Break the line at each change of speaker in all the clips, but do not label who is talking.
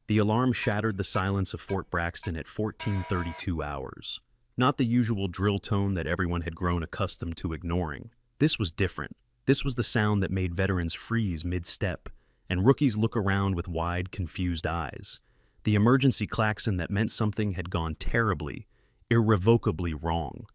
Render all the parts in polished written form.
The alarm shattered the silence of Fort Braxton at 14:32 hours. Not the usual drill tone that everyone had grown accustomed to ignoring. This was different. This was the sound that made veterans freeze mid-step, and rookies look around with wide, confused eyes. The emergency klaxon that meant something had gone terribly, irrevocably wrong.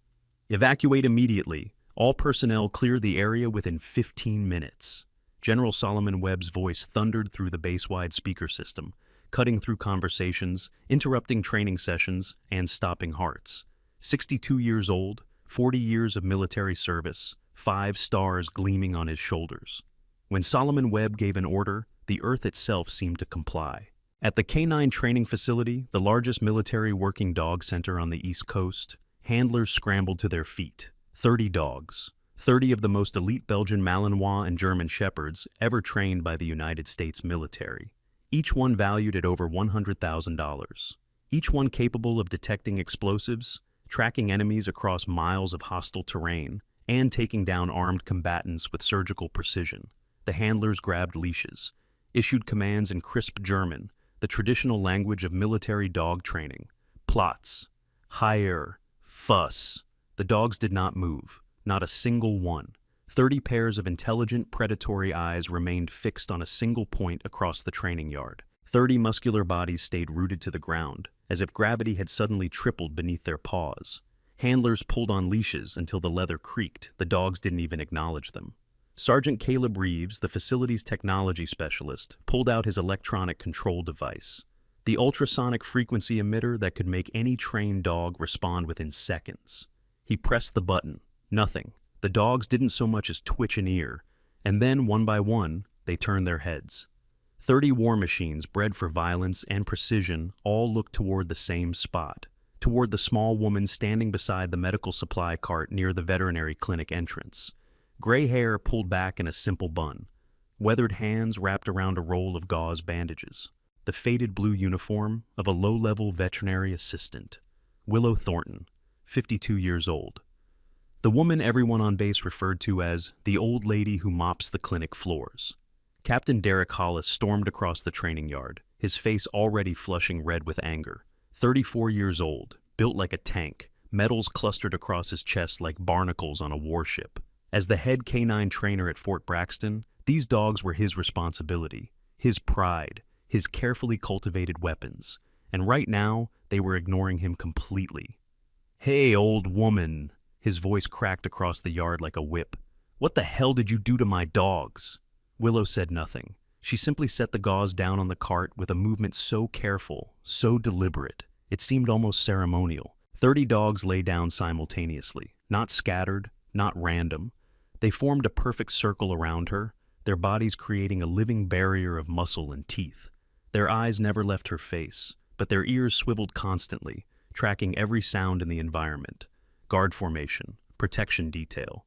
Evacuate immediately. All personnel clear the area within 15 minutes. General Solomon Webb's voice thundered through the base-wide speaker system, cutting through conversations, interrupting training sessions, and stopping hearts. 62 years old, 40 years of military service, 5 stars gleaming on his shoulders. When Solomon Webb gave an order, the earth itself seemed to comply. At the K9 training facility, the largest military working dog center on the East Coast, handlers scrambled to their feet. 30 dogs. 30 of the most elite Belgian Malinois and German Shepherds ever trained by the United States military. Each one valued at over $100,000. Each one capable of detecting explosives, tracking enemies across miles of hostile terrain, and taking down armed combatants with surgical precision. The handlers grabbed leashes, issued commands in crisp German, the traditional language of military dog training. Platz, higher, fuss. The dogs did not move, not a single one. 30 pairs of intelligent, predatory eyes remained fixed on a single point across the training yard. 30 muscular bodies stayed rooted to the ground, as if gravity had suddenly tripled beneath their paws. Handlers pulled on leashes until the leather creaked. The dogs didn't even acknowledge them. Sergeant Caleb Reeves, the facility's technology specialist, pulled out his electronic control device, the ultrasonic frequency emitter that could make any trained dog respond within seconds. He pressed the button. Nothing. The dogs didn't so much as twitch an ear, and then, one by one, they turned their heads. 30 war machines bred for violence and precision all looked toward the same spot, toward the small woman standing beside the medical supply cart near the veterinary clinic entrance. Gray hair pulled back in a simple bun, weathered hands wrapped around a roll of gauze bandages, the faded blue uniform of a low-level veterinary assistant. Willow Thornton, 52 years old. The woman everyone on base referred to as the old lady who mops the clinic floors. Captain Derek Hollis stormed across the training yard, his face already flushing red with anger. 34 years old, built like a tank, medals clustered across his chest like barnacles on a warship. As the head K9 trainer at Fort Braxton, these dogs were his responsibility, his pride, his carefully cultivated weapons, and right now they were ignoring him completely. "Hey, old woman," his voice cracked across the yard like a whip. "What the hell did you do to my dogs?" Willow said nothing. She simply set the gauze down on the cart with a movement so careful, so deliberate, it seemed almost ceremonial. 30 dogs lay down simultaneously, not scattered, not random. They formed a perfect circle around her, their bodies creating a living barrier of muscle and teeth. Their eyes never left her face, but their ears swiveled constantly, tracking every sound in the environment. Guard formation, protection detail.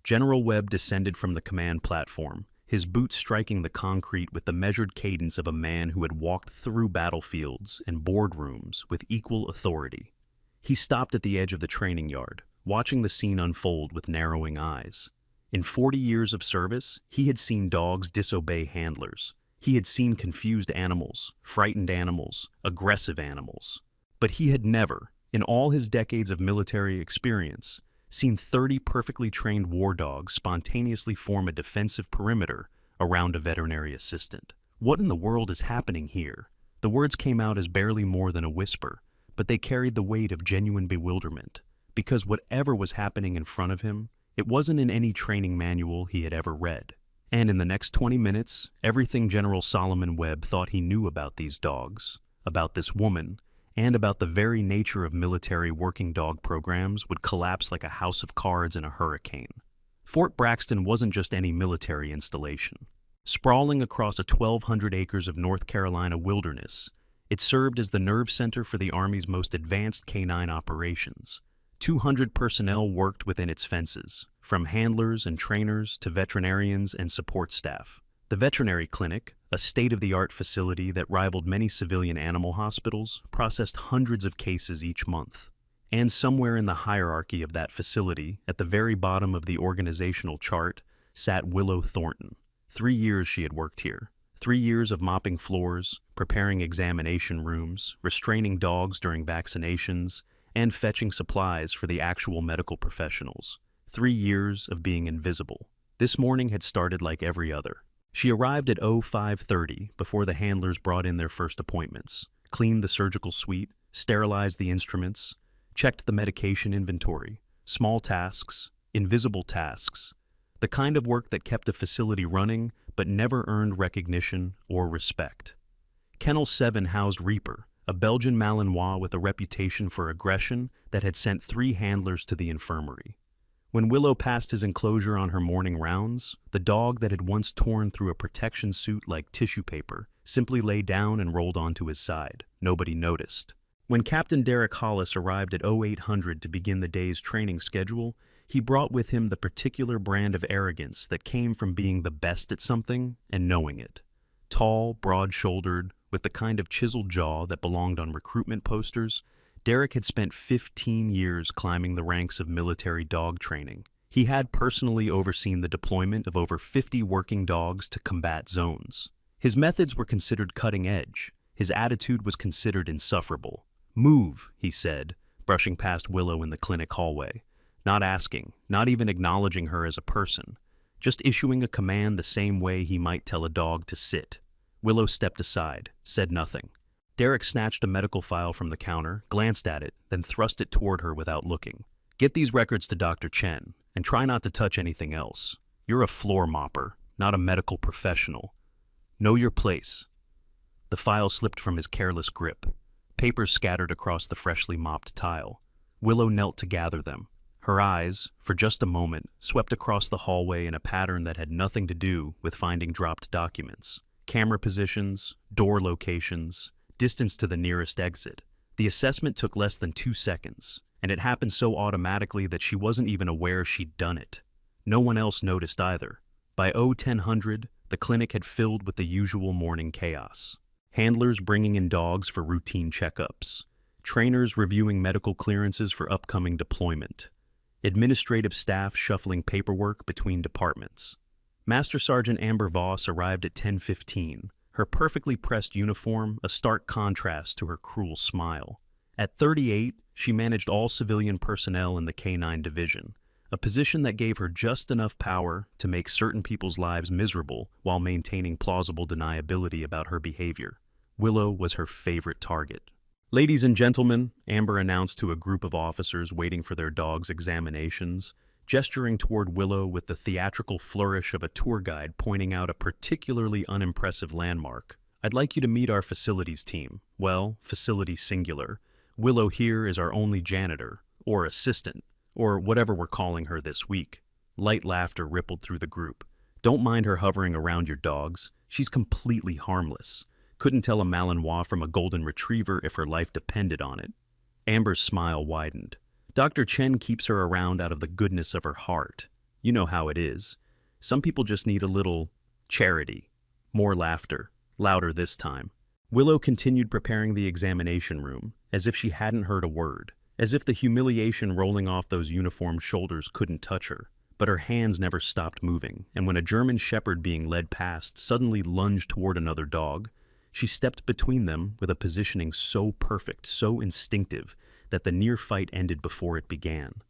General Webb descended from the command platform, his boots striking the concrete with the measured cadence of a man who had walked through battlefields and boardrooms with equal authority. He stopped at the edge of the training yard, watching the scene unfold with narrowing eyes. In 40 years of service, he had seen dogs disobey handlers. He had seen confused animals, frightened animals, aggressive animals. But he had never, in all his decades of military experience, seen 30 perfectly trained war dogs spontaneously form a defensive perimeter around a veterinary assistant. What in the world is happening here? The words came out as barely more than a whisper, but they carried the weight of genuine bewilderment, because whatever was happening in front of him, it wasn't in any training manual he had ever read. And in the next 20 minutes, everything General Solomon Webb thought he knew about these dogs, about this woman, and about the very nature of military working dog programs would collapse like a house of cards in a hurricane. Fort Braxton wasn't just any military installation. Sprawling across 1,200 acres of North Carolina wilderness, it served as the nerve center for the Army's most advanced K9 operations. 200 personnel worked within its fences, from handlers and trainers to veterinarians and support staff. The veterinary clinic, a state-of-the-art facility that rivaled many civilian animal hospitals, processed hundreds of cases each month. And somewhere in the hierarchy of that facility, at the very bottom of the organizational chart, sat Willow Thornton. 3 years she had worked here. 3 years of mopping floors, preparing examination rooms, restraining dogs during vaccinations, and fetching supplies for the actual medical professionals. 3 years of being invisible. This morning had started like every other. She arrived at 05:30 before the handlers brought in their first appointments, cleaned the surgical suite, sterilized the instruments, checked the medication inventory. Small tasks, invisible tasks, the kind of work that kept a facility running but never earned recognition or respect. Kennel 7 housed Reaper, a Belgian Malinois with a reputation for aggression that had sent 3 handlers to the infirmary. When Willow passed his enclosure on her morning rounds, the dog that had once torn through a protection suit like tissue paper simply lay down and rolled onto his side. Nobody noticed. When Captain Derek Hollis arrived at 0800 to begin the day's training schedule, he brought with him the particular brand of arrogance that came from being the best at something and knowing it. Tall, broad-shouldered, with the kind of chiseled jaw that belonged on recruitment posters, Derek had spent 15 years climbing the ranks of military dog training. He had personally overseen the deployment of over 50 working dogs to combat zones. His methods were considered cutting edge. His attitude was considered insufferable. "Move," he said, brushing past Willow in the clinic hallway. Not asking, not even acknowledging her as a person, just issuing a command the same way he might tell a dog to sit. Willow stepped aside, said nothing. Derek snatched a medical file from the counter, glanced at it, then thrust it toward her without looking. "Get these records to Dr. Chen, and try not to touch anything else. You're a floor mopper, not a medical professional. Know your place." The file slipped from his careless grip. Papers scattered across the freshly mopped tile. Willow knelt to gather them. Her eyes, for just a moment, swept across the hallway in a pattern that had nothing to do with finding dropped documents. Camera positions, door locations, distance to the nearest exit. The assessment took less than 2 seconds, and it happened so automatically that she wasn't even aware she'd done it. No one else noticed either. By 10:00, the clinic had filled with the usual morning chaos. Handlers bringing in dogs for routine checkups. Trainers reviewing medical clearances for upcoming deployment. Administrative staff shuffling paperwork between departments. Master Sergeant Amber Voss arrived at 10:15, her perfectly pressed uniform a stark contrast to her cruel smile. At 38, she managed all civilian personnel in the K-9 division, a position that gave her just enough power to make certain people's lives miserable while maintaining plausible deniability about her behavior. Willow was her favorite target. "Ladies and gentlemen," Amber announced to a group of officers waiting for their dogs' examinations, gesturing toward Willow with the theatrical flourish of a tour guide pointing out a particularly unimpressive landmark. "I'd like you to meet our facilities team. Well, facility singular. Willow here is our only janitor, or assistant, or whatever we're calling her this week." Light laughter rippled through the group. "Don't mind her hovering around your dogs. She's completely harmless. Couldn't tell a Malinois from a golden retriever if her life depended on it." Amber's smile widened. "Dr. Chen keeps her around out of the goodness of her heart. You know how it is. Some people just need a little charity." More laughter, louder this time. Willow continued preparing the examination room, as if she hadn't heard a word, as if the humiliation rolling off those uniformed shoulders couldn't touch her. But her hands never stopped moving, and when a German shepherd being led past suddenly lunged toward another dog, she stepped between them with a positioning so perfect, so instinctive, that the near fight ended before it began.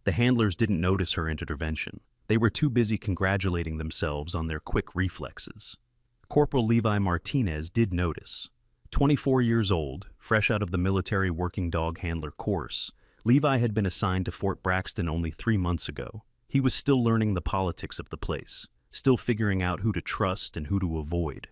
The handlers didn't notice her intervention. They were too busy congratulating themselves on their quick reflexes. Corporal Levi Martinez did notice. 24 years old, fresh out of the military working dog handler course, Levi had been assigned to Fort Braxton only 3 months ago. He was still learning the politics of the place, still figuring out who to trust and who to avoid.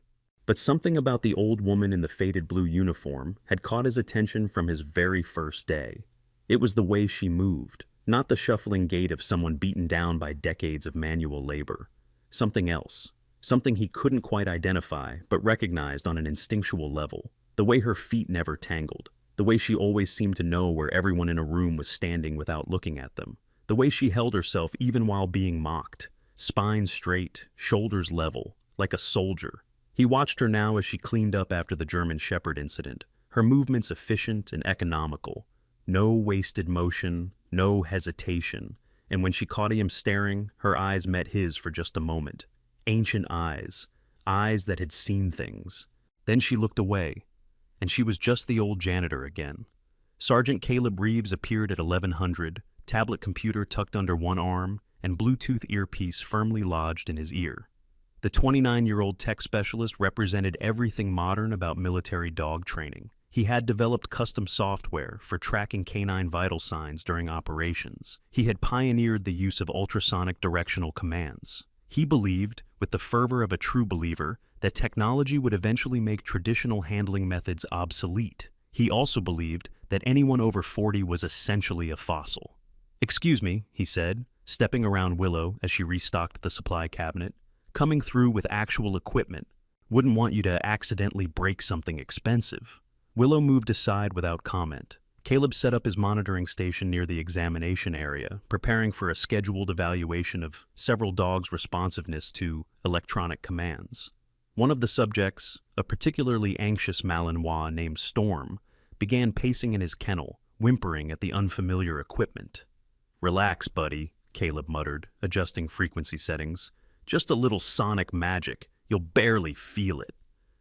But something about the old woman in the faded blue uniform had caught his attention from his very first day. It was the way she moved, not the shuffling gait of someone beaten down by decades of manual labor. Something else, something he couldn't quite identify, but recognized on an instinctual level. The way her feet never tangled, the way she always seemed to know where everyone in a room was standing without looking at them, the way she held herself even while being mocked, spine straight, shoulders level, like a soldier. He watched her now as she cleaned up after the German Shepherd incident, her movements efficient and economical. No wasted motion, no hesitation, and when she caught him staring, her eyes met his for just a moment. Ancient eyes, eyes that had seen things. Then she looked away, and she was just the old janitor again. Sergeant Caleb Reeves appeared at 1100, tablet computer tucked under one arm, and Bluetooth earpiece firmly lodged in his ear. The 29-year-old tech specialist represented everything modern about military dog training. He had developed custom software for tracking canine vital signs during operations. He had pioneered the use of ultrasonic directional commands. He believed, with the fervor of a true believer, that technology would eventually make traditional handling methods obsolete. He also believed that anyone over 40 was essentially a fossil. "Excuse me," he said, stepping around Willow as she restocked the supply cabinet. "Coming through with actual equipment. Wouldn't want you to accidentally break something expensive." Willow moved aside without comment. Caleb set up his monitoring station near the examination area, preparing for a scheduled evaluation of several dogs' responsiveness to electronic commands. One of the subjects, a particularly anxious Malinois named Storm, began pacing in his kennel, whimpering at the unfamiliar equipment. "Relax, buddy," Caleb muttered, adjusting frequency settings. "Just a little sonic magic. You'll barely feel it."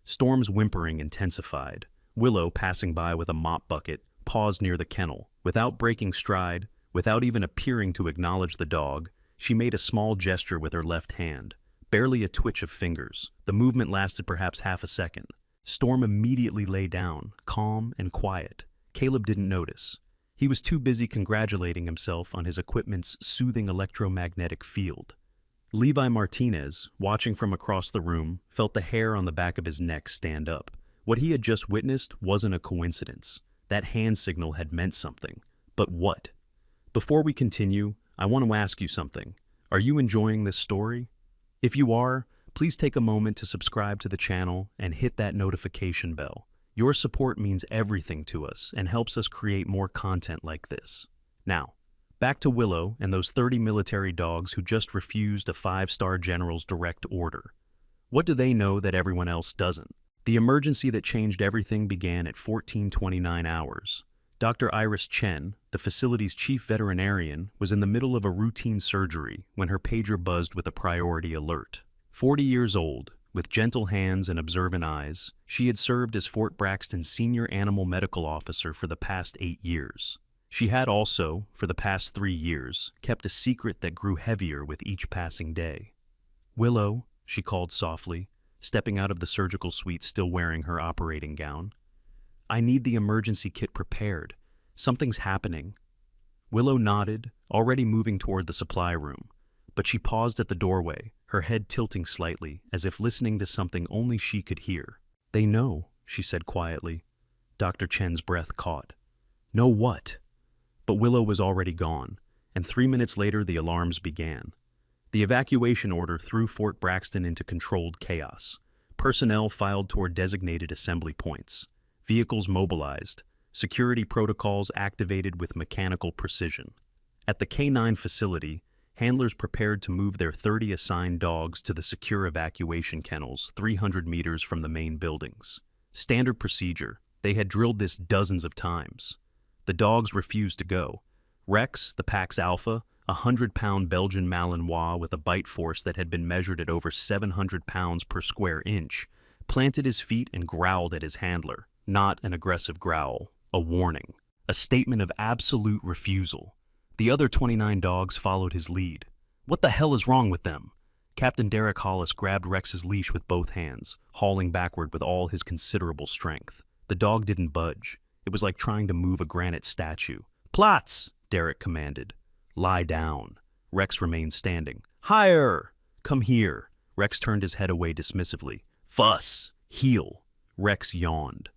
Storm's whimpering intensified. Willow, passing by with a mop bucket, paused near the kennel. Without breaking stride, without even appearing to acknowledge the dog, she made a small gesture with her left hand. Barely a twitch of fingers. The movement lasted perhaps half a second. Storm immediately lay down, calm and quiet. Caleb didn't notice. He was too busy congratulating himself on his equipment's soothing electromagnetic field. Levi Martinez, watching from across the room, felt the hair on the back of his neck stand up. What he had just witnessed wasn't a coincidence. That hand signal had meant something. But what? Before we continue, I want to ask you something. Are you enjoying this story? If you are, please take a moment to subscribe to the channel and hit that notification bell. Your support means everything to us and helps us create more content like this. Now, back to Willow and those 30 military dogs who just refused a 5-star general's direct order. What do they know that everyone else doesn't? The emergency that changed everything began at 14:29 hours. Dr. Iris Chen, the facility's chief veterinarian, was in the middle of a routine surgery when her pager buzzed with a priority alert. 40 years old, with gentle hands and observant eyes, she had served as Fort Braxton's senior animal medical officer for the past 8 years. She had also, for the past 3 years, kept a secret that grew heavier with each passing day. "Willow," she called softly, stepping out of the surgical suite still wearing her operating gown. "I need the emergency kit prepared. Something's happening." Willow nodded, already moving toward the supply room, but she paused at the doorway, her head tilting slightly, as if listening to something only she could hear. "They know," she said quietly. Dr. Chen's breath caught. "Know what?" But Willow was already gone, and 3 minutes later the alarms began. The evacuation order threw Fort Braxton into controlled chaos. Personnel filed toward designated assembly points. Vehicles mobilized. Security protocols activated with mechanical precision. At the K9 facility, handlers prepared to move their 30 assigned dogs to the secure evacuation kennels 300 meters from the main buildings. Standard procedure. They had drilled this dozens of times. The dogs refused to go. Rex, the pack's alpha, a 100-pound Belgian Malinois with a bite force that had been measured at over 700 pounds per square inch, planted his feet and growled at his handler. Not an aggressive growl, a warning, a statement of absolute refusal. The other 29 dogs followed his lead. "What the hell is wrong with them?" Captain Derek Hollis grabbed Rex's leash with both hands, hauling backward with all his considerable strength. The dog didn't budge. It was like trying to move a granite statue. "Platz!" Derek commanded. "Lie down." Rex remained standing. "Higher!" "Come here." Rex turned his head away dismissively. "Fuss! Heel!" Rex yawned.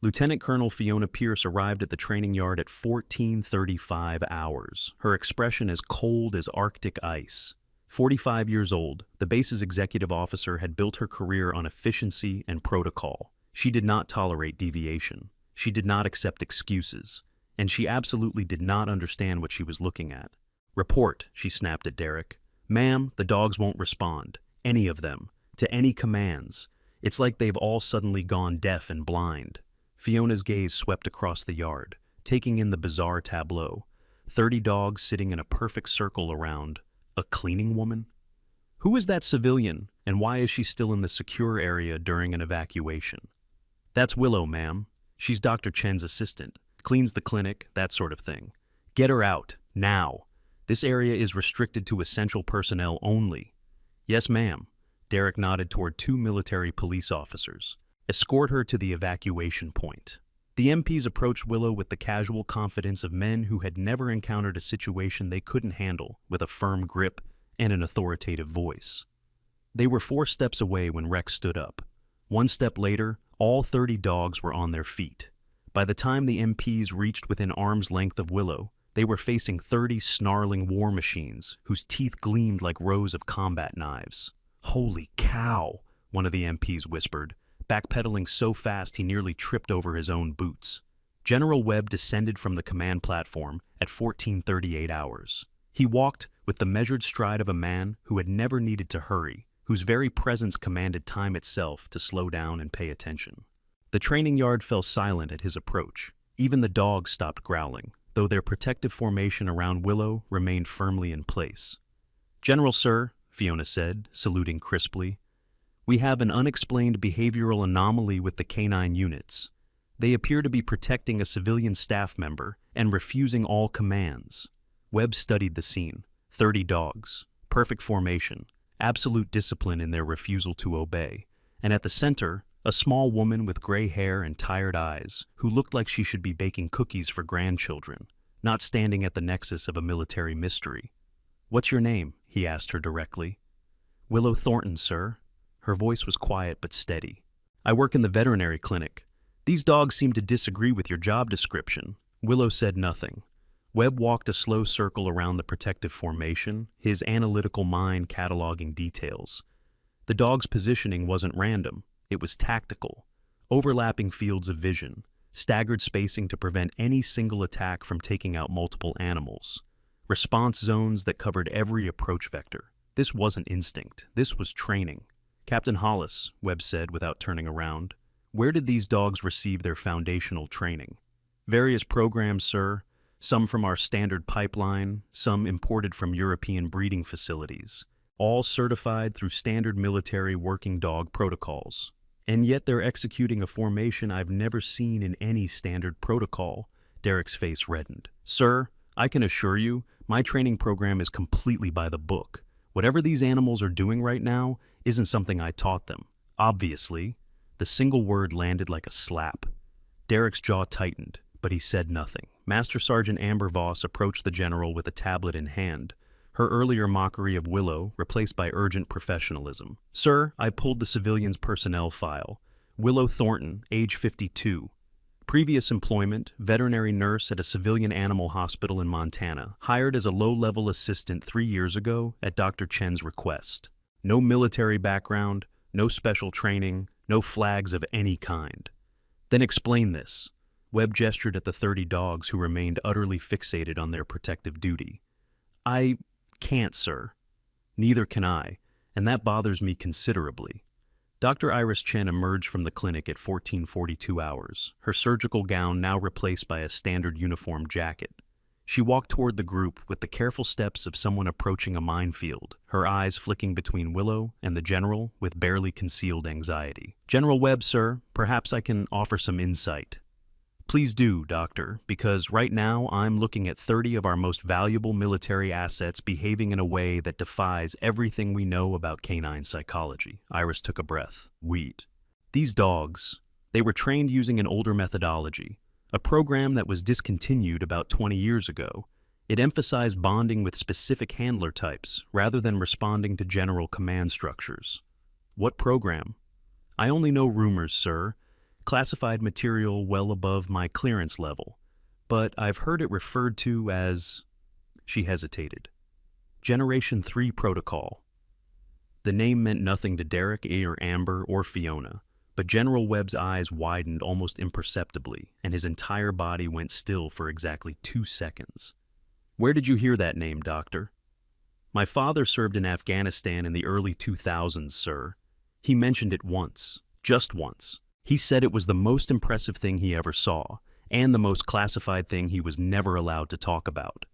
Lieutenant Colonel Fiona Pierce arrived at the training yard at 14:35 hours, her expression as cold as Arctic ice. 45 years old, the base's executive officer had built her career on efficiency and protocol. She did not tolerate deviation. She did not accept excuses. And she absolutely did not understand what she was looking at. "Report," she snapped at Derek. "Ma'am, the dogs won't respond. Any of them. To any commands. It's like they've all suddenly gone deaf and blind." Fiona's gaze swept across the yard, taking in the bizarre tableau. 30 dogs sitting in a perfect circle around a cleaning woman? Who is that civilian, and why is she still in the secure area during an evacuation? That's Willow, ma'am. She's Dr. Chen's assistant. Cleans the clinic, that sort of thing. Get her out, now. This area is restricted to essential personnel only. Yes, ma'am. Derek nodded toward two military police officers. Escort her to the evacuation point. The MPs approached Willow with the casual confidence of men who had never encountered a situation they couldn't handle, with a firm grip and an authoritative voice. They were 4 steps away when Rex stood up. 1 step later, all 30 dogs were on their feet. By the time the MPs reached within arm's length of Willow, they were facing 30 snarling war machines whose teeth gleamed like rows of combat knives. "Holy cow," one of the MPs whispered, backpedaling so fast he nearly tripped over his own boots. General Webb descended from the command platform at 14:38 hours. He walked with the measured stride of a man who had never needed to hurry, whose very presence commanded time itself to slow down and pay attention. The training yard fell silent at his approach. Even the dogs stopped growling, though their protective formation around Willow remained firmly in place. "General, sir," Fiona said, saluting crisply, "we have an unexplained behavioral anomaly with the canine units. They appear to be protecting a civilian staff member and refusing all commands." Webb studied the scene. 30 dogs, perfect formation, absolute discipline in their refusal to obey, and at the center, a small woman with gray hair and tired eyes who looked like she should be baking cookies for grandchildren, not standing at the nexus of a military mystery. "What's your name?" he asked her directly. "Willow Thornton, sir." Her voice was quiet but steady. "I work in the veterinary clinic. These dogs seem to disagree with your job description." Willow said nothing. Webb walked a slow circle around the protective formation, his analytical mind cataloging details. The dog's positioning wasn't random. It was tactical. Overlapping fields of vision, staggered spacing to prevent any single attack from taking out multiple animals. Response zones that covered every approach vector. This wasn't instinct. This was training. "Captain Hollis," Webb said without turning around, "where did these dogs receive their foundational training?" "Various programs, sir. Some from our standard pipeline, some imported from European breeding facilities, all certified through standard military working dog protocols. And yet they're executing a formation I've never seen in any standard protocol." Derek's face reddened. "Sir, I can assure you, my training program is completely by the book. Whatever these animals are doing right now isn't something I taught them. Obviously." The single word landed like a slap. Derek's jaw tightened, but he said nothing. Master Sergeant Amber Voss approached the general with a tablet in hand, her earlier mockery of Willow replaced by urgent professionalism. "Sir, I pulled the civilian's personnel file. Willow Thornton, age 52. Previous employment, veterinary nurse at a civilian animal hospital in Montana, hired as a low-level assistant 3 years ago at Dr. Chen's request. No military background, no special training, no flags of any kind." "Then explain this." Webb gestured at the 30 dogs who remained utterly fixated on their protective duty. "I can't, sir." "Neither can I, and that bothers me considerably." Dr. Iris Chen emerged from the clinic at 14:42 hours, her surgical gown now replaced by a standard uniform jacket. She walked toward the group with the careful steps of someone approaching a minefield, her eyes flicking between Willow and the general with barely concealed anxiety. "General Webb, sir, perhaps I can offer some insight." "Please do, Doctor, because right now I'm looking at 30 of our most valuable military assets behaving in a way that defies everything we know about canine psychology." Iris took a breath. "Wheat. These dogs, they were trained using an older methodology, a program that was discontinued about 20 years ago. It emphasized bonding with specific handler types rather than responding to general command structures." "What program?" "I only know rumors, sir. Classified material well above my clearance level, but I've heard it referred to as..." She hesitated. "Generation 3 protocol." The name meant nothing to Derek, or Amber, or Fiona, but General Webb's eyes widened almost imperceptibly, and his entire body went still for exactly 2 seconds. "Where did you hear that name, Doctor?" "My father served in Afghanistan in the early 2000s, sir. He mentioned it once, just once. He said it was the most impressive thing he ever saw, and the most classified thing he was never allowed to talk about."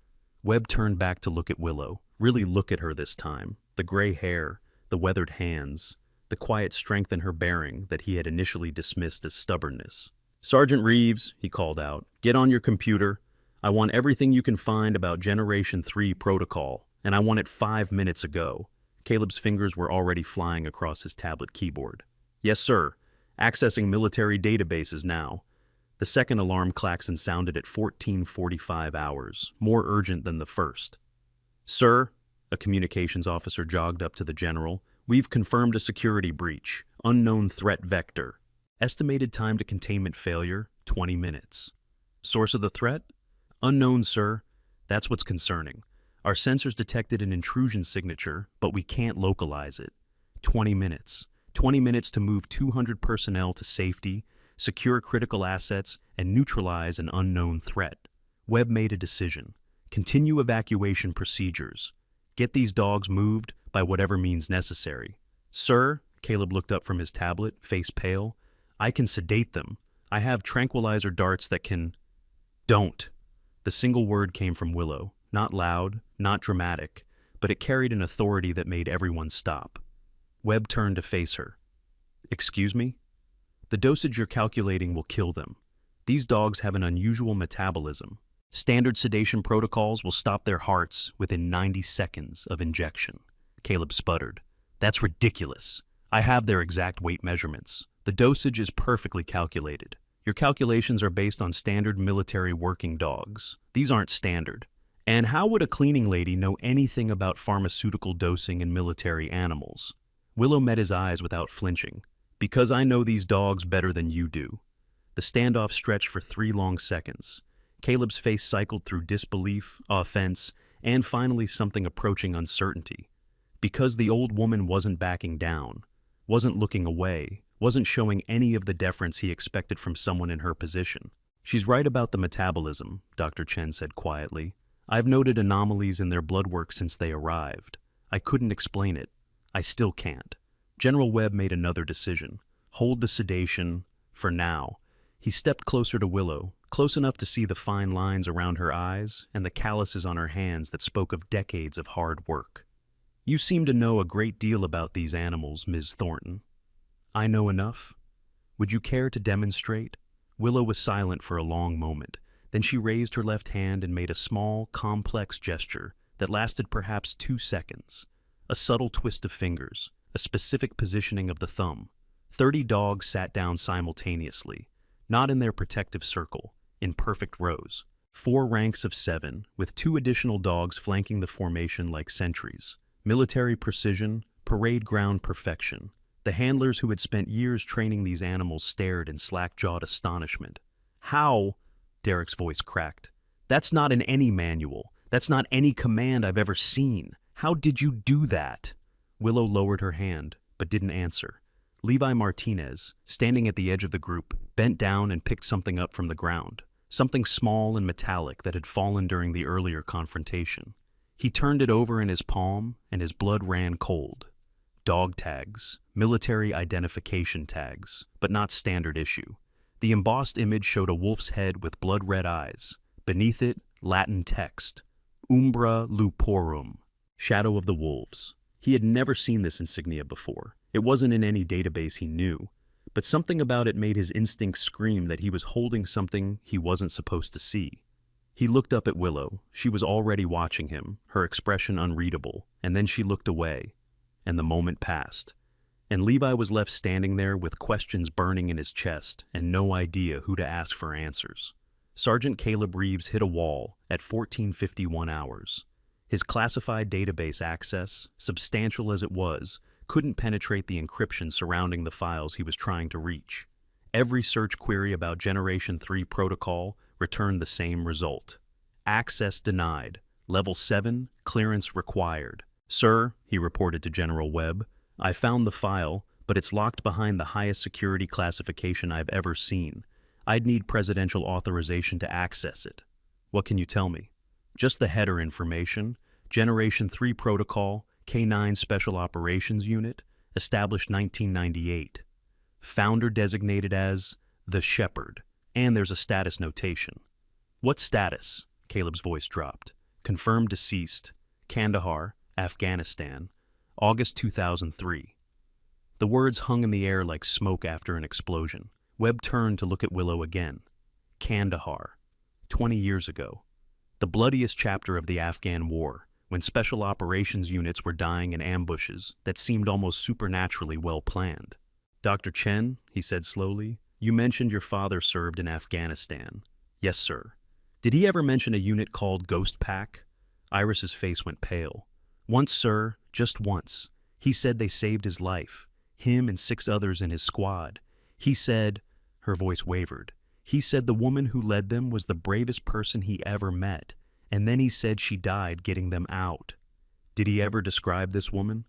Webb turned back to look at Willow, really look at her this time. The gray hair, the weathered hands, the quiet strength in her bearing that he had initially dismissed as stubbornness. "Sergeant Reeves," he called out, "get on your computer. I want everything you can find about Generation 3 protocol, and I want it 5 minutes ago." Caleb's fingers were already flying across his tablet keyboard. "Yes, sir. Accessing military databases now." The second alarm klaxon sounded at 14:45 hours, more urgent than the first. "Sir," a communications officer jogged up to the general, "we've confirmed a security breach. Unknown threat vector. Estimated time to containment failure, 20 minutes. Source of the threat? Unknown, sir. That's what's concerning. Our sensors detected an intrusion signature, but we can't localize it. 20 minutes. 20 minutes to move 200 personnel to safety, secure critical assets, and neutralize an unknown threat." Webb made a decision. Continue evacuation procedures. Get these dogs moved by whatever means necessary. "Sir," Caleb looked up from his tablet, face pale, "I can sedate them. I have tranquilizer darts that can—" "Don't." The single word came from Willow, not loud, not dramatic, but it carried an authority that made everyone stop. Webb turned to face her. "Excuse me?" "The dosage you're calculating will kill them. These dogs have an unusual metabolism. Standard sedation protocols will stop their hearts within 90 seconds of injection." Caleb sputtered. "That's ridiculous. I have their exact weight measurements. The dosage is perfectly calculated. Your calculations are based on standard military working dogs. These aren't standard. And how would a cleaning lady know anything about pharmaceutical dosing in military animals?" Willow met his eyes without flinching. "Because I know these dogs better than you do." The standoff stretched for 3 long seconds. Caleb's face cycled through disbelief, offense, and finally something approaching uncertainty. Because the old woman wasn't backing down, wasn't looking away, wasn't showing any of the deference he expected from someone in her position. "She's right about the metabolism," Dr. Chen said quietly. "I've noted anomalies in their blood work since they arrived. I couldn't explain it. I still can't." General Webb made another decision. Hold the sedation, for now. He stepped closer to Willow, close enough to see the fine lines around her eyes and the calluses on her hands that spoke of decades of hard work. "You seem to know a great deal about these animals, Ms. Thornton." "I know enough. Would you care to demonstrate?" Willow was silent for a long moment. Then she raised her left hand and made a small, complex gesture that lasted perhaps 2 seconds. A subtle twist of fingers, a specific positioning of the thumb. 30 dogs sat down simultaneously, not in their protective circle, in perfect rows. 4 ranks of 7, with 2 additional dogs flanking the formation like sentries. Military precision, parade ground perfection. The handlers who had spent years training these animals stared in slack-jawed astonishment. "How?" Derek's voice cracked. "That's not in any manual. That's not any command I've ever seen. How did you do that?" Willow lowered her hand, but didn't answer. Levi Martinez, standing at the edge of the group, bent down and picked something up from the ground, something small and metallic that had fallen during the earlier confrontation. He turned it over in his palm, and his blood ran cold. Dog tags, military identification tags, but not standard issue. The embossed image showed a wolf's head with blood-red eyes. Beneath it, Latin text, Umbra Luporum, Shadow of the Wolves. He had never seen this insignia before. It wasn't in any database he knew, but something about it made his instincts scream that he was holding something he wasn't supposed to see. He looked up at Willow. She was already watching him, her expression unreadable, and then she looked away, and the moment passed. And Levi was left standing there with questions burning in his chest and no idea who to ask for answers. Sergeant Caleb Reeves hit a wall at 14:51 hours. His classified database access, substantial as it was, couldn't penetrate the encryption surrounding the files he was trying to reach. Every search query about Generation 3 protocol returned the same result. Access denied. Level 7, clearance required. "Sir," he reported to General Webb, "I found the file, but it's locked behind the highest security classification I've ever seen. I'd need presidential authorization to access it." "What can you tell me?" "Just the header information. Generation 3 protocol, K9 Special Operations Unit, established 1998. Founder designated as the Shepherd, and there's a status notation." "What status?" Caleb's voice dropped. "Confirmed deceased. Kandahar, Afghanistan. August 2003. The words hung in the air like smoke after an explosion. Webb turned to look at Willow again. Kandahar. 20 years ago. The bloodiest chapter of the Afghan War, when special operations units were dying in ambushes that seemed almost supernaturally well planned. Dr. Chen, he said slowly, you mentioned your father served in Afghanistan. Yes, sir. Did he ever mention a unit called Ghost Pack? Iris's face went pale. Once, sir, just once. He said they saved his life, him and 6 others in his squad. He said, her voice wavered, he said the woman who led them was the bravest person he ever met, and then he said she died getting them out. Did he ever describe this woman?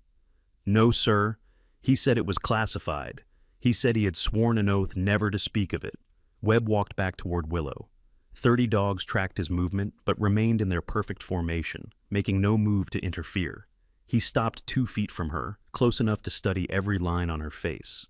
No, sir. He said it was classified. He said he had sworn an oath never to speak of it. Webb walked back toward Willow. 30 dogs tracked his movement, but remained in their perfect formation, making no move to interfere. He stopped 2 feet from her, close enough to study every line on her face.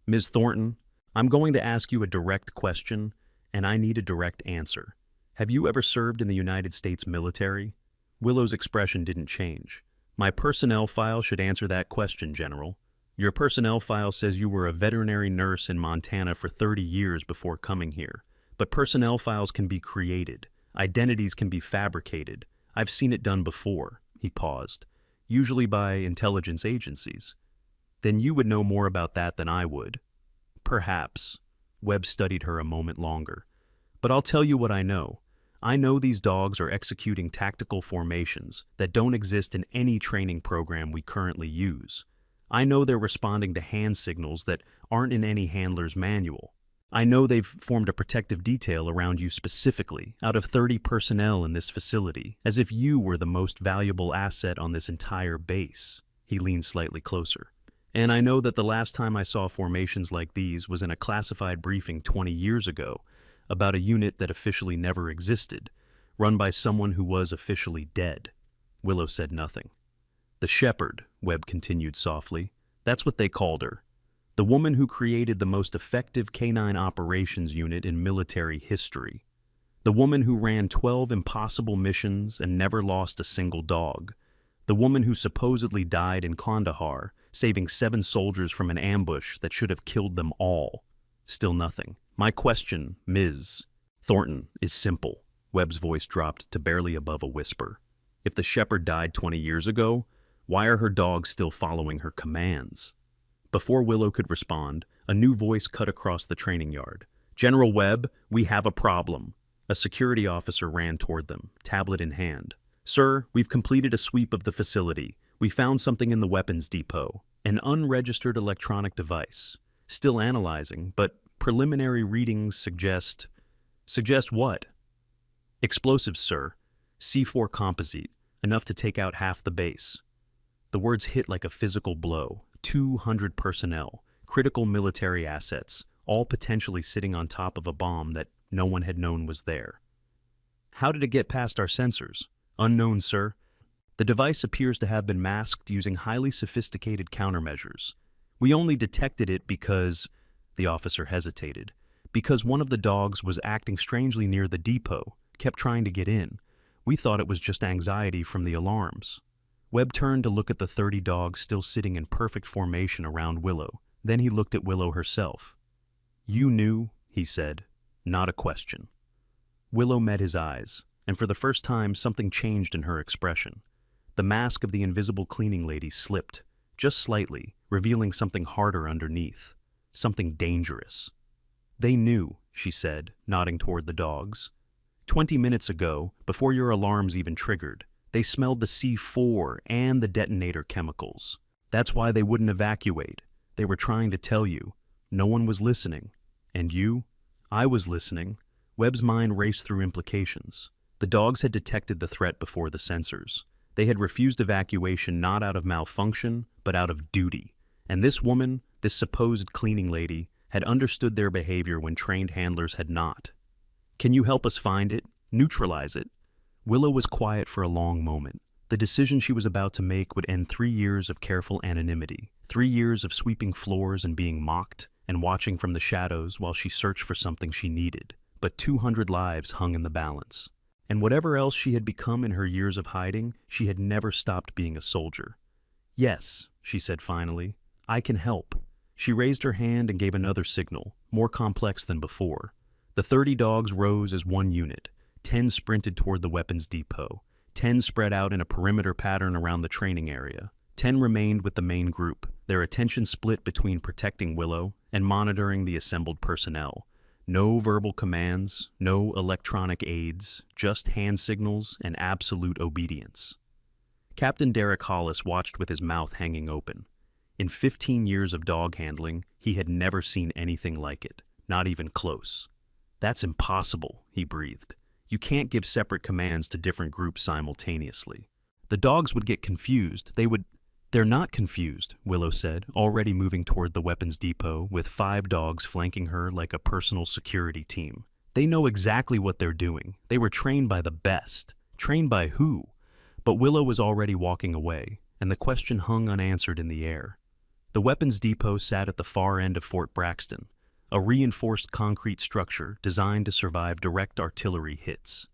Ms. Thornton, I'm going to ask you a direct question, and I need a direct answer. Have you ever served in the United States military? Willow's expression didn't change. My personnel file should answer that question, General. Your personnel file says you were a veterinary nurse in Montana for 30 years before coming here. But personnel files can be created. Identities can be fabricated. I've seen it done before. He paused. Usually by intelligence agencies. Then you would know more about that than I would. Perhaps. Webb studied her a moment longer. But I'll tell you what I know. I know these dogs are executing tactical formations that don't exist in any training program we currently use. I know they're responding to hand signals that aren't in any handler's manual. I know they've formed a protective detail around you specifically, out of 30 personnel in this facility, as if you were the most valuable asset on this entire base. He leaned slightly closer. And I know that the last time I saw formations like these was in a classified briefing 20 years ago, about a unit that officially never existed, run by someone who was officially dead. Willow said nothing. The Shepherd, Webb continued softly, that's what they called her. The woman who created the most effective canine operations unit in military history. The woman who ran 12 impossible missions and never lost a single dog. The woman who supposedly died in Kandahar, saving 7 soldiers from an ambush that should have killed them all. Still nothing. My question, Ms. Thornton, is simple. Webb's voice dropped to barely above a whisper. If the Shepherd died 20 years ago, why are her dogs still following her commands? Before Willow could respond, a new voice cut across the training yard. General Webb, we have a problem. A security officer ran toward them, tablet in hand. Sir, we've completed a sweep of the facility. We found something in the weapons depot. An unregistered electronic device. Still analyzing, but preliminary readings suggest... Suggest what? Explosives, sir. C4 composite, enough to take out half the base. The words hit like a physical blow. 200 personnel, critical military assets, all potentially sitting on top of a bomb that no one had known was there. How did it get past our sensors? Unknown, sir. The device appears to have been masked using highly sophisticated countermeasures. We only detected it because... The officer hesitated. Because one of the dogs was acting strangely near the depot, kept trying to get in. We thought it was just anxiety from the alarms. Webb turned to look at the 30 dogs still sitting in perfect formation around Willow. Then he looked at Willow herself. You knew, he said. Not a question. Willow met his eyes, and for the first time something changed in her expression. The mask of the invisible cleaning lady slipped, just slightly, revealing something harder underneath. Something dangerous. They knew, she said, nodding toward the dogs. 20 minutes ago, before your alarms even triggered, they smelled the C4 and the detonator chemicals. That's why they wouldn't evacuate. They were trying to tell you. No one was listening. And you? I was listening. Webb's mind raced through implications. The dogs had detected the threat before the sensors. They had refused evacuation not out of malfunction, but out of duty. And this woman, this supposed cleaning lady, had understood their behavior when trained handlers had not. Can you help us find it? Neutralize it? Willow was quiet for a long moment. The decision she was about to make would end 3 years of careful anonymity, 3 years of sweeping floors and being mocked, and watching from the shadows while she searched for something she needed. But 200 lives hung in the balance. And whatever else she had become in her years of hiding, she had never stopped being a soldier. Yes, she said finally. "I can help." She raised her hand and gave another signal, more complex than before. The 30 dogs rose as one unit. 10 sprinted toward the weapons depot. 10 spread out in a perimeter pattern around the training area. 10 remained with the main group, their attention split between protecting Willow and monitoring the assembled personnel. No verbal commands, no electronic aids, just hand signals and absolute obedience. Captain Derek Hollis watched with his mouth hanging open. In 15 years of dog handling, he had never seen anything like it, not even close. "That's impossible," he breathed. "You can't give separate commands to different groups simultaneously. The dogs would get confused. They're not confused," Willow said, already moving toward the weapons depot with 5 dogs flanking her like a personal security team. "They know exactly what they're doing. They were trained by the best. Trained by who?" But Willow was already walking away, and the question hung unanswered in the air. The weapons depot sat at the far end of Fort Braxton, a reinforced concrete structure designed to survive direct artillery hits.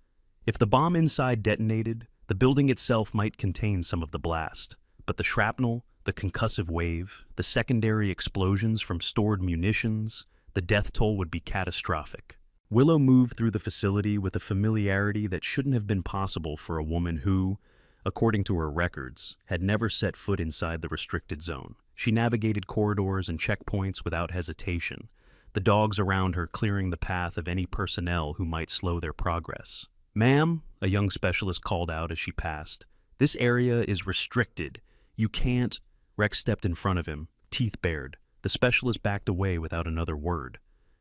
If the bomb inside detonated, the building itself might contain some of the blast, but the shrapnel, the concussive wave, the secondary explosions from stored munitions, the death toll would be catastrophic. Willow moved through the facility with a familiarity that shouldn't have been possible for a woman who, according to her records, had never set foot inside the restricted zone. She navigated corridors and checkpoints without hesitation, the dogs around her clearing the path of any personnel who might slow their progress. "Ma'am," a young specialist called out as she passed, "this area is restricted. You can't—" Rex stepped in front of him, teeth bared. The specialist backed away without another word.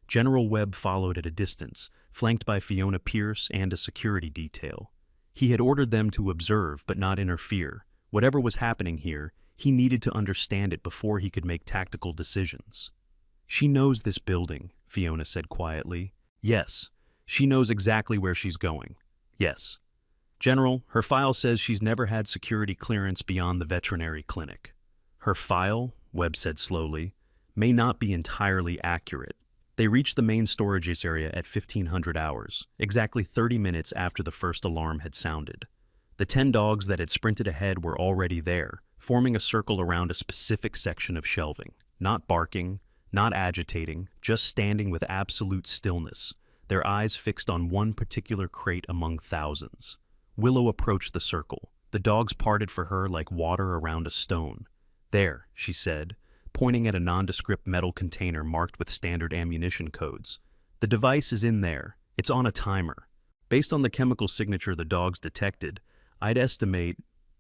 General Webb followed at a distance, flanked by Fiona Pierce and a security detail. He had ordered them to observe but not interfere. Whatever was happening here, he needed to understand it before he could make tactical decisions. "She knows this building," Fiona said quietly. "Yes, she knows exactly where she's going. Yes. General, her file says she's never had security clearance beyond the veterinary clinic." "Her file," Webb said slowly, "may not be entirely accurate." They reached the main storage area at 1500 hours, exactly 30 minutes after the first alarm had sounded. The 10 dogs that had sprinted ahead were already there, forming a circle around a specific section of shelving, not barking, not agitating, just standing with absolute stillness, their eyes fixed on one particular crate among thousands. Willow approached the circle. The dogs parted for her like water around a stone. "There," she said, pointing at a nondescript metal container marked with standard ammunition codes. "The device is in there. It's on a timer. Based on the chemical signature the dogs detected, I'd estimate—"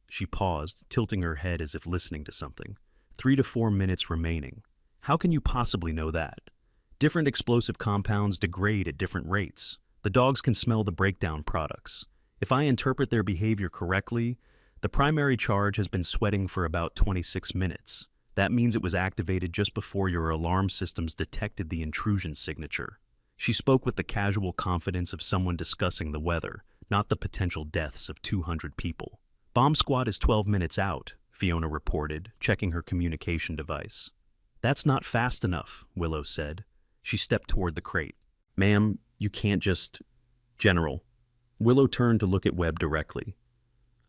She paused, tilting her head as if listening to something. 3 to 4 minutes remaining. "How can you possibly know that? Different explosive compounds degrade at different rates. The dogs can smell the breakdown products. If I interpret their behavior correctly, the primary charge has been sweating for about 26 minutes. That means it was activated just before your alarm systems detected the intrusion signature." She spoke with the casual confidence of someone discussing the weather, not the potential deaths of 200 people. "Bomb squad is 12 minutes out," Fiona reported, checking her communication device. "That's not fast enough," Willow said. She stepped toward the crate. "Ma'am, you can't just—" "General." Willow turned to look at Webb directly.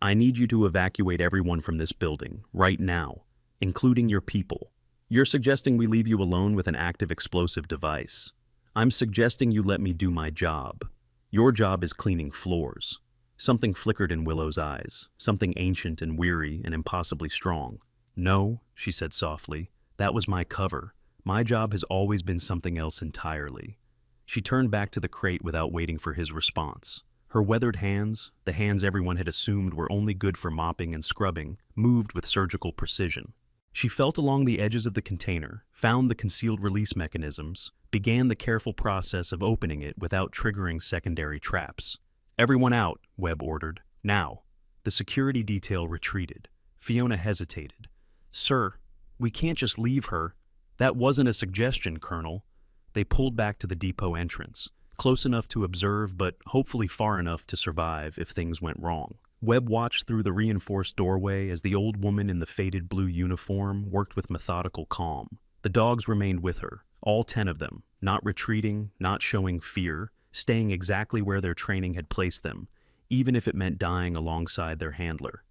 "I need you to evacuate everyone from this building, right now, including your people. You're suggesting we leave you alone with an active explosive device. I'm suggesting you let me do my job. Your job is cleaning floors." Something flickered in Willow's eyes, something ancient and weary and impossibly strong. "No," she said softly, "that was my cover. My job has always been something else entirely." She turned back to the crate without waiting for his response. Her weathered hands, the hands everyone had assumed were only good for mopping and scrubbing, moved with surgical precision. She felt along the edges of the container, found the concealed release mechanisms, began the careful process of opening it without triggering secondary traps. "Everyone out," Webb ordered. "Now." The security detail retreated. Fiona hesitated. "Sir, we can't just leave her." "That wasn't a suggestion, Colonel." They pulled back to the depot entrance, close enough to observe but hopefully far enough to survive if things went wrong. Webb watched through the reinforced doorway as the old woman in the faded blue uniform worked with methodical calm. The dogs remained with her, all 10 of them, not retreating, not showing fear, staying exactly where their training had placed them, even if it meant dying alongside their handler.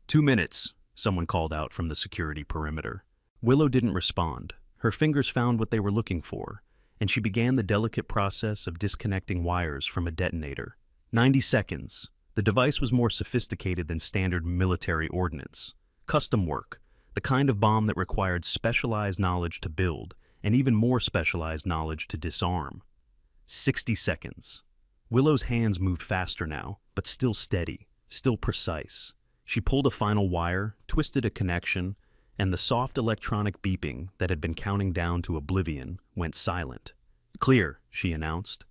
2 minutes, someone called out from the security perimeter. Willow didn't respond. Her fingers found what they were looking for, and she began the delicate process of disconnecting wires from a detonator. 90 seconds. The device was more sophisticated than standard military ordnance. Custom work, the kind of bomb that required specialized knowledge to build, and even more specialized knowledge to disarm. 60 seconds. Willow's hands moved faster now, but still steady, still precise. She pulled a final wire, twisted a connection, and the soft electronic beeping that had been counting down to oblivion went silent. "Clear," she announced.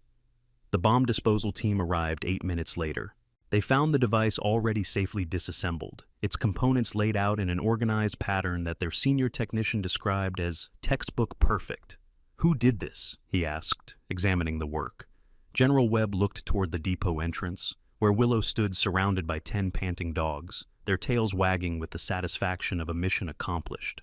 The bomb disposal team arrived 8 minutes later. They found the device already safely disassembled, its components laid out in an organized pattern that their senior technician described as textbook perfect. "Who did this?" he asked, examining the work. General Webb looked toward the depot entrance, where Willow stood surrounded by 10 panting dogs, their tails wagging with the satisfaction of a mission accomplished.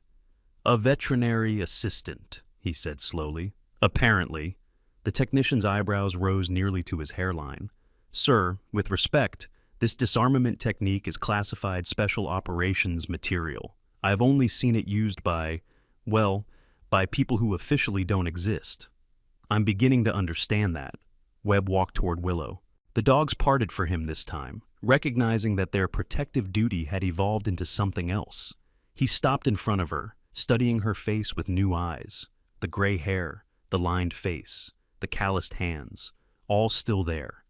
"A veterinary assistant," he said slowly. "Apparently." The technician's eyebrows rose nearly to his hairline. "Sir, with respect, this disarmament technique is classified special operations material. I have only seen it used by people who officially don't exist." "I'm beginning to understand that." Webb walked toward Willow. The dogs parted for him this time, recognizing that their protective duty had evolved into something else. He stopped in front of her, studying her face with new eyes. The gray hair, the lined face, the calloused hands, all still there.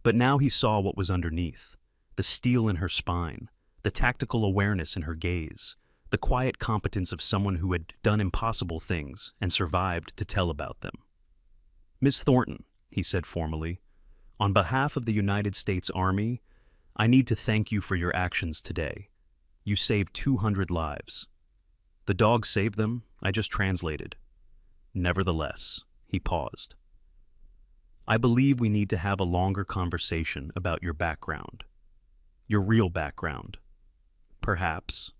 But now he saw what was underneath: the steel in her spine, the tactical awareness in her gaze, the quiet competence of someone who had done impossible things and survived to tell about them. "Miss Thornton," he said formally, "on behalf of the United States Army, I need to thank you for your actions today. You saved 200 lives." "The dogs saved them, I just translated." "Nevertheless," he paused, "I believe we need to have a longer conversation about your background. Your real background. Perhaps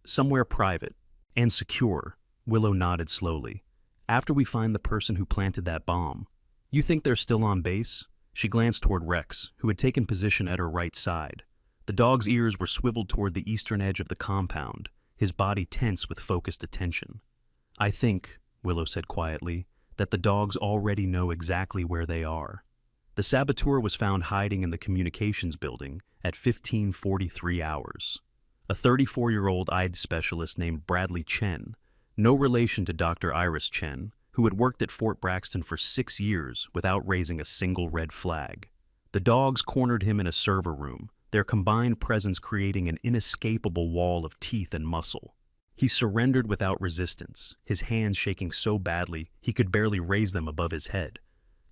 somewhere private and secure." Willow nodded slowly. "After we find the person who planted that bomb." "You think they're still on base?" She glanced toward Rex, who had taken position at her right side. The dog's ears were swiveled toward the eastern edge of the compound, his body tense with focused attention. "I think," Willow said quietly, "that the dogs already know exactly where they are." The saboteur was found hiding in the communications building at 15:43 hours. A 34-year-old eye specialist named Bradley Chen, no relation to Dr. Iris Chen, who had worked at Fort Braxton for 6 years without raising a single red flag. The dogs cornered him in a server room, their combined presence creating an inescapable wall of teeth and muscle. He surrendered without resistance, his hands shaking so badly he could barely raise them above his head.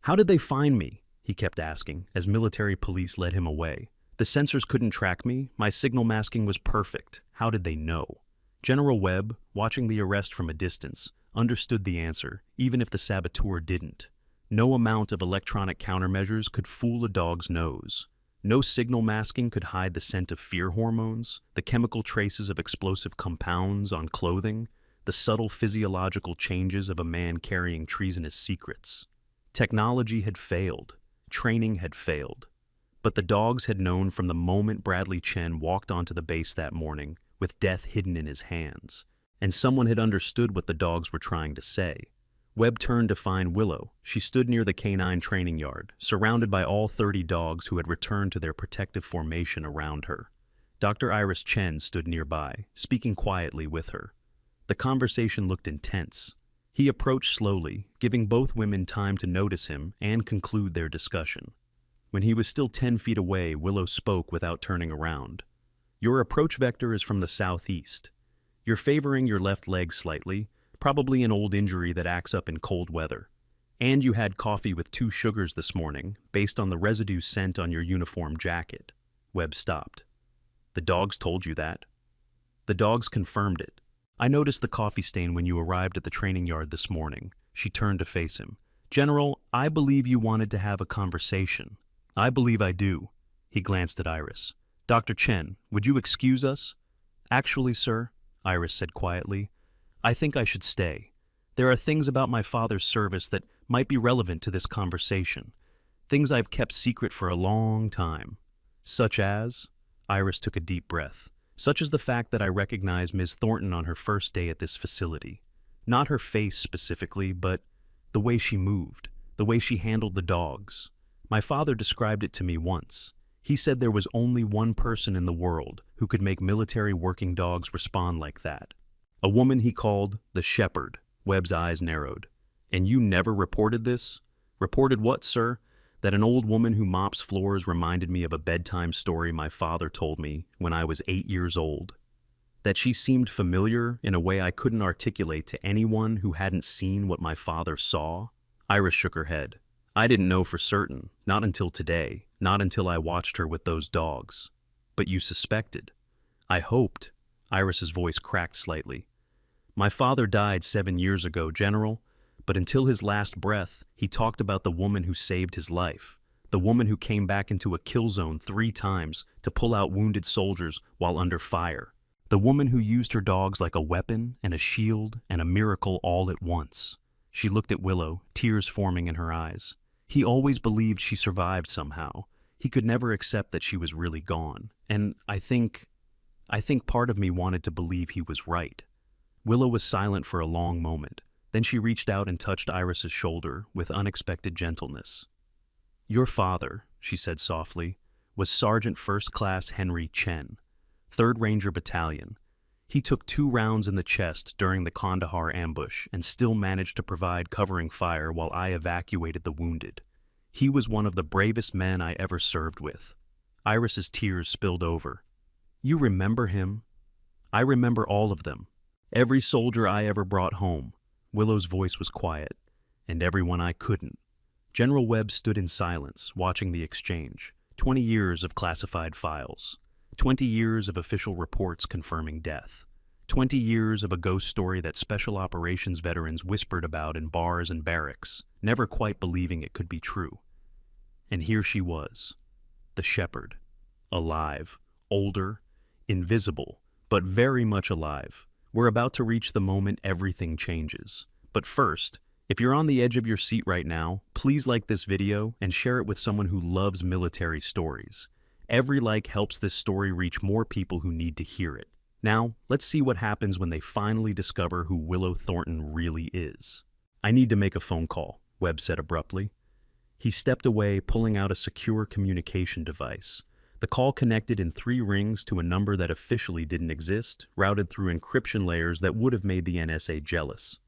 "How did they find me?" he kept asking, as military police led him away. "The sensors couldn't track me, my signal masking was perfect. How did they know?" General Webb, watching the arrest from a distance, understood the answer, even if the saboteur didn't. No amount of electronic countermeasures could fool a dog's nose. No signal masking could hide the scent of fear hormones, the chemical traces of explosive compounds on clothing, the subtle physiological changes of a man carrying treasonous secrets. Technology had failed. Training had failed. But the dogs had known from the moment Bradley Chen walked onto the base that morning, with death hidden in his hands. And someone had understood what the dogs were trying to say. Webb turned to find Willow. She stood near the canine training yard, surrounded by all 30 dogs who had returned to their protective formation around her. Dr. Iris Chen stood nearby, speaking quietly with her. The conversation looked intense. He approached slowly, giving both women time to notice him and conclude their discussion. When he was still 10 feet away, Willow spoke without turning around. "Your approach vector is from the southeast. You're favoring your left leg slightly, probably an old injury that acts up in cold weather. And you had coffee with 2 sugars this morning, based on the residue scent on your uniform jacket." Webb stopped. "The dogs told you that?" "The dogs confirmed it. I noticed the coffee stain when you arrived at the training yard this morning." She turned to face him. "General, I believe you wanted to have a conversation." "I believe I do." He glanced at Iris. "Dr. Chen, would you excuse us?" "Actually, sir," Iris said quietly, "I think I should stay. There are things about my father's service that might be relevant to this conversation. Things I've kept secret for a long time." "Such as?" Iris took a deep breath. such as the fact that I recognized Ms. Thornton on her first day at this facility. Not her face specifically, but the way she moved, the way she handled the dogs. My father described it to me once. He said there was only one person in the world who could make military working dogs respond like that. A woman he called the Shepherd. Webb's eyes narrowed. And you never reported this? Reported what, sir? That an old woman who mops floors reminded me of a bedtime story my father told me when I was 8 years old. That she seemed familiar in a way I couldn't articulate to anyone who hadn't seen what my father saw? Iris shook her head. I didn't know for certain, not until today, not until I watched her with those dogs. But you suspected. I hoped. Iris's voice cracked slightly. My father died 7 years ago, General, but until his last breath, he talked about the woman who saved his life, the woman who came back into a kill zone 3 times to pull out wounded soldiers while under fire, the woman who used her dogs like a weapon and a shield and a miracle all at once. She looked at Willow, tears forming in her eyes. He always believed she survived somehow. He could never accept that she was really gone, and I think part of me wanted to believe he was right. Willow was silent for a long moment. Then she reached out and touched Iris's shoulder with unexpected gentleness. Your father, she said softly, was Sergeant First Class Henry Chen, 3rd Ranger Battalion. He took 2 rounds in the chest during the Kandahar ambush and still managed to provide covering fire while I evacuated the wounded. He was one of the bravest men I ever served with. Iris's tears spilled over. You remember him? I remember all of them. Every soldier I ever brought home. Willow's voice was quiet, and everyone I couldn't. General Webb stood in silence, watching the exchange. 20 years of classified files. 20 years of official reports confirming death. 20 years of a ghost story that special operations veterans whispered about in bars and barracks, never quite believing it could be true. And here she was, the Shepherd. Alive, older, invisible, but very much alive. We're about to reach the moment everything changes. But first, if you're on the edge of your seat right now, please like this video and share it with someone who loves military stories. Every like helps this story reach more people who need to hear it. Now, let's see what happens when they finally discover who Willow Thornton really is. I need to make a phone call, Webb said abruptly. He stepped away, pulling out a secure communication device. The call connected in 3 rings to a number that officially didn't exist, routed through encryption layers that would have made the NSA jealous.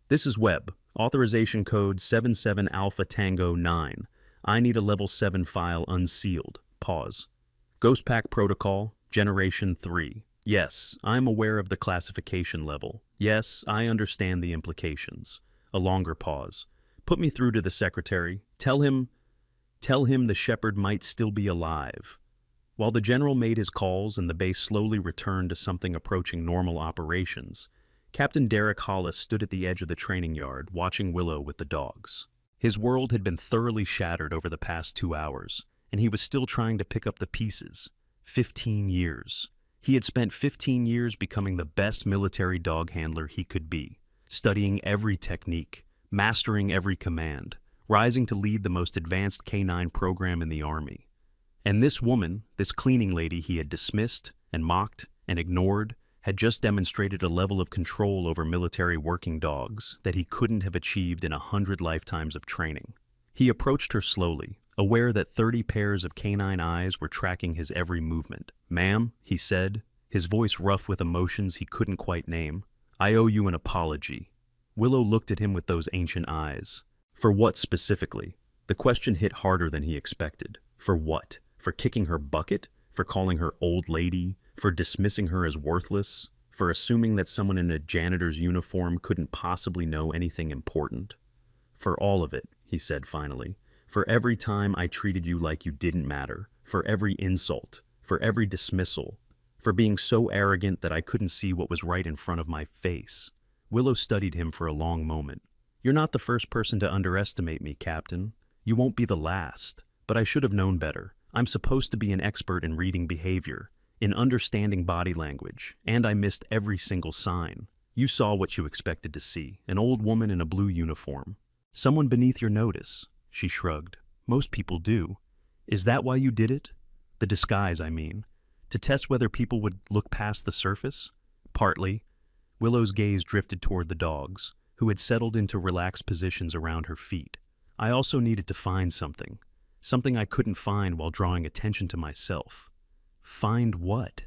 This is Webb, authorization code 77 Alpha Tango 9. I need a level 7 file unsealed. Pause. Ghost Pack Protocol, Generation 3. Yes, I'm aware of the classification level. Yes, I understand the implications. A longer pause. Put me through to the secretary. Tell him the Shepherd might still be alive. While the general made his calls and the base slowly returned to something approaching normal operations, Captain Derek Hollis stood at the edge of the training yard, watching Willow with the dogs. His world had been thoroughly shattered over the past 2 hours, and he was still trying to pick up the pieces. 15 years. He had spent 15 years becoming the best military dog handler he could be, studying every technique, mastering every command, rising to lead the most advanced K-9 program in the Army. And this woman, this cleaning lady he had dismissed and mocked and ignored, had just demonstrated a level of control over military working dogs that he couldn't have achieved in 100 lifetimes of training. He approached her slowly, aware that 30 pairs of canine eyes were tracking his every movement. Ma'am, he said, his voice rough with emotions he couldn't quite name, I owe you an apology. Willow looked at him with those ancient eyes. For what specifically? The question hit harder than he expected. For what? For kicking her bucket? For calling her old lady? For dismissing her as worthless? For assuming that someone in a janitor's uniform couldn't possibly know anything important? For all of it, he said finally. For every time I treated you like you didn't matter. For every insult. For every dismissal. For being so arrogant that I couldn't see what was right in front of my face. Willow studied him for a long moment. You're not the first person to underestimate me, Captain. You won't be the last. But I should have known better. I'm supposed to be an expert in reading behavior, in understanding body language, and I missed every single sign. You saw what you expected to see, an old woman in a blue uniform. Someone beneath your notice, she shrugged. Most people do. Is that why you did it? The disguise, I mean. To test whether people would look past the surface? Partly. Willow's gaze drifted toward the dogs, who had settled into relaxed positions around her feet. I also needed to find something. Something I couldn't find while drawing attention to myself. Find what?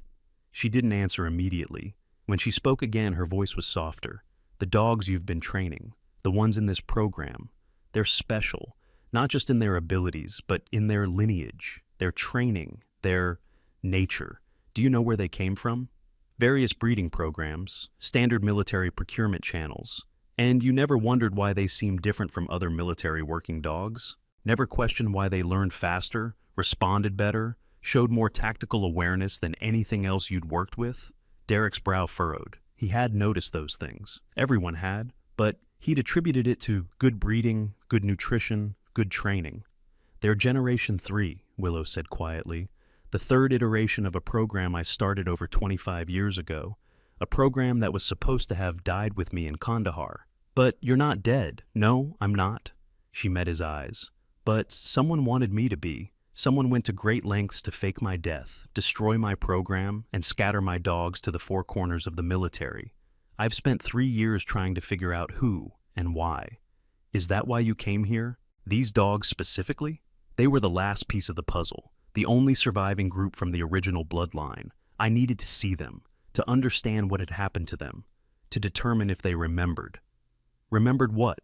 She didn't answer immediately. When she spoke again, her voice was softer. The dogs you've been training, the ones in this program, they're special, not just in their abilities, but in their lineage, their training, their nature. Do you know where they came from? Various breeding programs, standard military procurement channels, and you never wondered why they seemed different from other military working dogs? Never questioned why they learned faster, responded better, showed more tactical awareness than anything else you'd worked with? Derek's brow furrowed. He had noticed those things. Everyone had, but he'd attributed it to good breeding, good nutrition, good training. They're Generation 3, Willow said quietly. The third iteration of a program I started over 25 years ago. A program that was supposed to have died with me in Kandahar. But you're not dead. No, I'm not. She met his eyes. But someone wanted me to be. Someone went to great lengths to fake my death, destroy my program, and scatter my dogs to the four corners of the military. I've spent 3 years trying to figure out who and why. Is that why you came here? These dogs specifically? They were the last piece of the puzzle, the only surviving group from the original bloodline. I needed to see them, to understand what had happened to them, to determine if they remembered. Remembered what?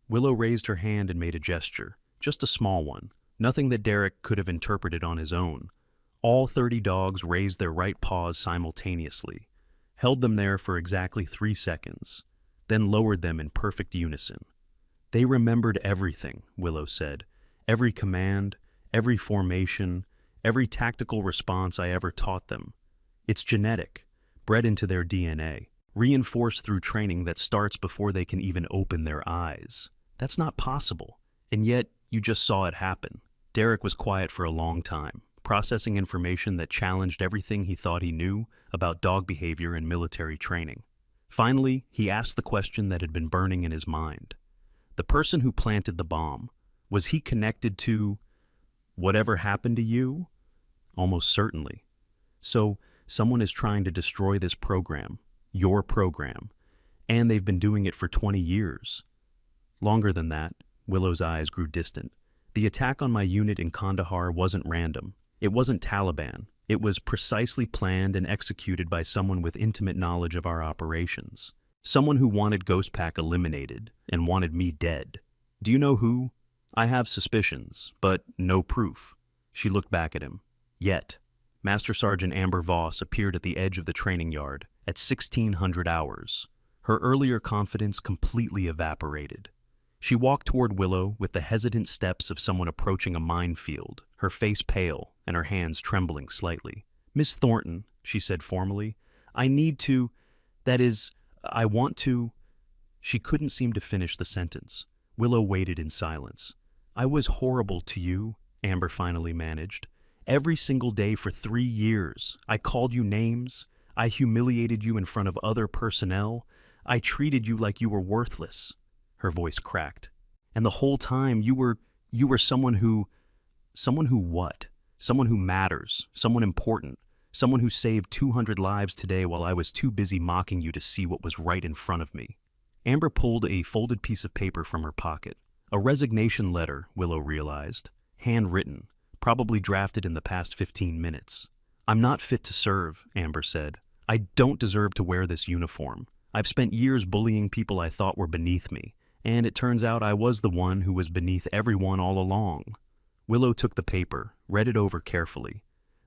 Willow raised her hand and made a gesture, just a small one. Nothing that Derek could have interpreted on his own. All 30 dogs raised their right paws simultaneously, held them there for exactly 3 seconds, then lowered them in perfect unison. They remembered everything, Willow said. Every command, every formation, every tactical response I ever taught them. It's genetic, bred into their DNA, reinforced through training that starts before they can even open their eyes. That's not possible, and yet you just saw it happen. Derek was quiet for a long time, processing information that challenged everything he thought he knew about dog behavior and military training. Finally, he asked the question that had been burning in his mind. The person who planted the bomb, was he connected to whatever happened to you? Almost certainly. So, someone is trying to destroy this program, your program, and they've been doing it for 20 years. Longer than that. Willow's eyes grew distant. The attack on my unit in Kandahar wasn't random. It wasn't Taliban. It was precisely planned and executed by someone with intimate knowledge of our operations. Someone who wanted Ghostpack eliminated and wanted me dead. Do you know who? I have suspicions, but no proof. She looked back at him. Yet, Master Sergeant Amber Voss appeared at the edge of the training yard at 1600 hours. Her earlier confidence completely evaporated. She walked toward Willow with the hesitant steps of someone approaching a minefield, her face pale and her hands trembling slightly. "Miss Thornton," she said formally, I want to... She couldn't seem to finish the sentence. Willow waited in silence. "I was horrible to you," Amber finally managed. "Every single day for 3 years. I called you names. I humiliated you in front of other personnel. I treated you like you were worthless." Her voice cracked. "And the whole time you were someone who what? Someone who matters, someone important, someone who saved 200 lives today while I was too busy mocking you to see what was right in front of me." Amber pulled a folded piece of paper from her pocket. A resignation letter, Willow realized, handwritten, probably drafted in the past 15 minutes. "I'm not fit to serve," Amber said. "I don't deserve to wear this uniform. I've spent years bullying people I thought were beneath me, and it turns out I was the one who was beneath everyone all along." Willow took the paper, read it over carefully,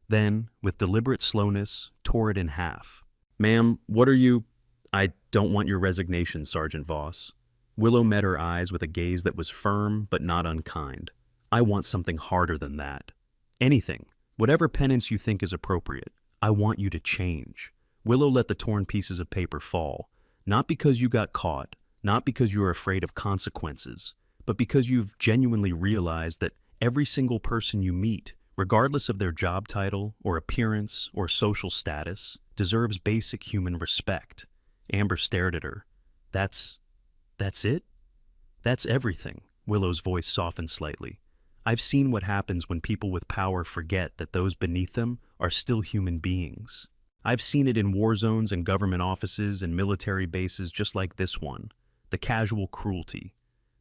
then, with deliberate slowness, tore it in half. "Ma'am, what are you—" "I don't want your resignation, Sergeant Voss." Willow met her eyes with a gaze that was firm but not unkind. "I want something harder than that. Anything, whatever penance you think is appropriate. I want you to change." Willow let the torn pieces of paper fall, not because you got caught, not because you're afraid of consequences, but because you've genuinely realized that every single person you meet, regardless of their job title or appearance or social status, deserves basic human respect. Amber stared at her. That's it? "That's everything." Willow's voice softened slightly. "I've seen what happens when people with power forget that those beneath them are still human beings. I've seen it in war zones and government offices and military bases just like this one. The casual cruelty,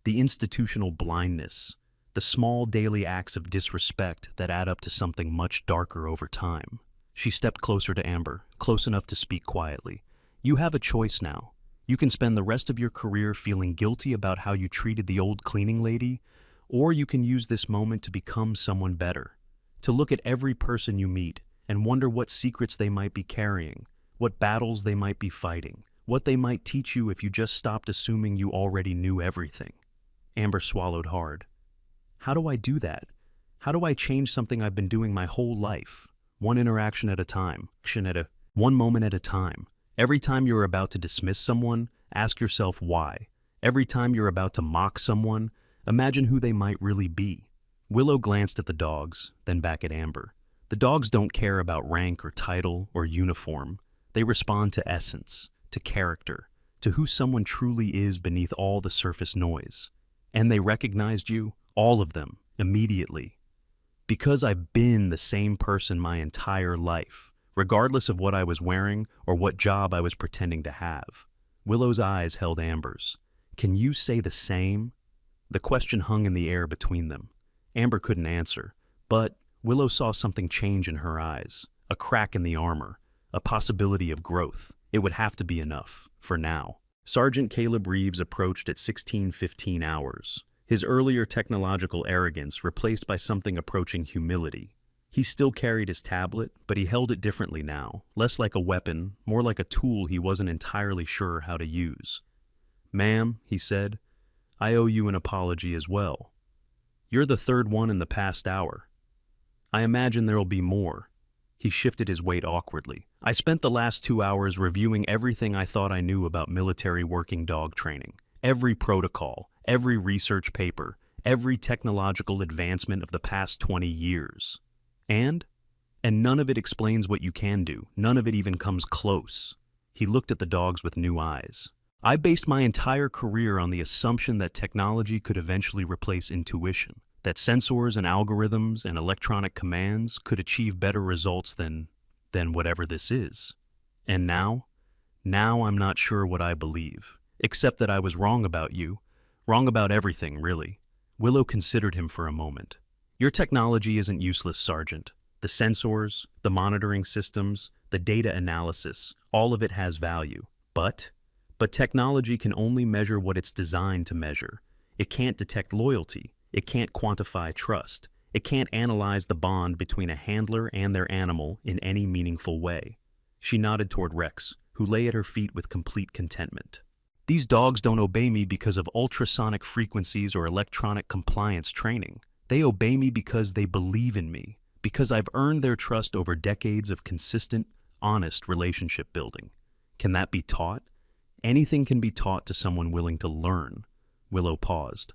the institutional blindness, the small daily acts of disrespect that add up to something much darker over time. She stepped closer to Amber, close enough to speak quietly. You have a choice now. You can spend the rest of your career feeling guilty about how you treated the old cleaning lady, or you can use this moment to become someone better. To look at every person you meet and wonder what secrets they might be carrying, what battles they might be fighting, what they might teach you if you just stopped assuming you already knew everything. Amber swallowed hard. How do I do that? How do I change something I've been doing my whole life? One interaction at a time, one moment at a time. Every time you're about to dismiss someone, ask yourself why. Every time you're about to mock someone, imagine who they might really be. Willow glanced at the dogs, then back at Amber. The dogs don't care about rank or title or uniform. They respond to essence, to character, to who someone truly is beneath all the surface noise. And they recognized you, all of them, immediately. Because I've been the same person my entire life, regardless of what I was wearing or what job I was pretending to have. Willow's eyes held Amber's. Can you say the same? The question hung in the air between them. Amber couldn't answer, but Willow saw something change in her eyes, a crack in the armor, a possibility of growth. It would have to be enough, for now. Sergeant Caleb Reeves approached at 16:15 hours, his earlier technological arrogance replaced by something approaching humility. He still carried his tablet, but he held it differently now, less like a weapon, more like a tool he wasn't entirely sure how to use. "Ma'am," he said, "I owe you an apology as well. You're the third one in the past hour. I imagine there'll be more." He shifted his weight awkwardly. "I spent the last 2 hours reviewing everything I thought I knew about military working dog training. Every protocol, every research paper, every technological advancement of the past 20 years. And none of it explains what you can do. None of it even comes close." He looked at the dogs with new eyes. "I based my entire career on the assumption that technology could eventually replace intuition, that sensors and algorithms and electronic commands could achieve better results than whatever this is. And now I'm not sure what I believe, except that I was wrong about you, wrong about everything, really." Willow considered him for a moment. "Your technology isn't useless, Sergeant. The sensors, the monitoring systems, the data analysis, all of it has value. But technology can only measure what it's designed to measure. It can't detect loyalty. It can't quantify trust. It can't analyze the bond between a handler and their animal in any meaningful way." She nodded toward Rex, who lay at her feet with complete contentment. "These dogs don't obey me because of ultrasonic frequencies or electronic compliance training. They obey me because they believe in me, because I've earned their trust over decades of consistent, honest relationship building. Can that be taught? Anything can be taught to someone willing to learn." Willow paused.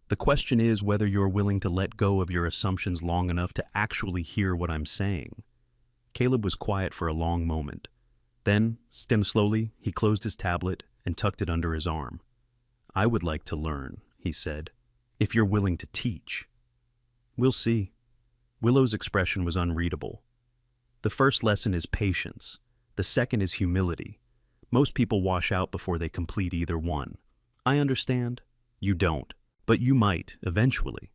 "The question is whether you're willing to let go of your assumptions long enough to actually hear what I'm saying." Caleb was quiet for a long moment. Then, slowly, he closed his tablet and tucked it under his arm. "I would like to learn," he said, "if you're willing to teach." "We'll see." Willow's expression was unreadable. "The first lesson is patience. The second is humility. Most people wash out before they complete either one. I understand. You don't. But you might, eventually."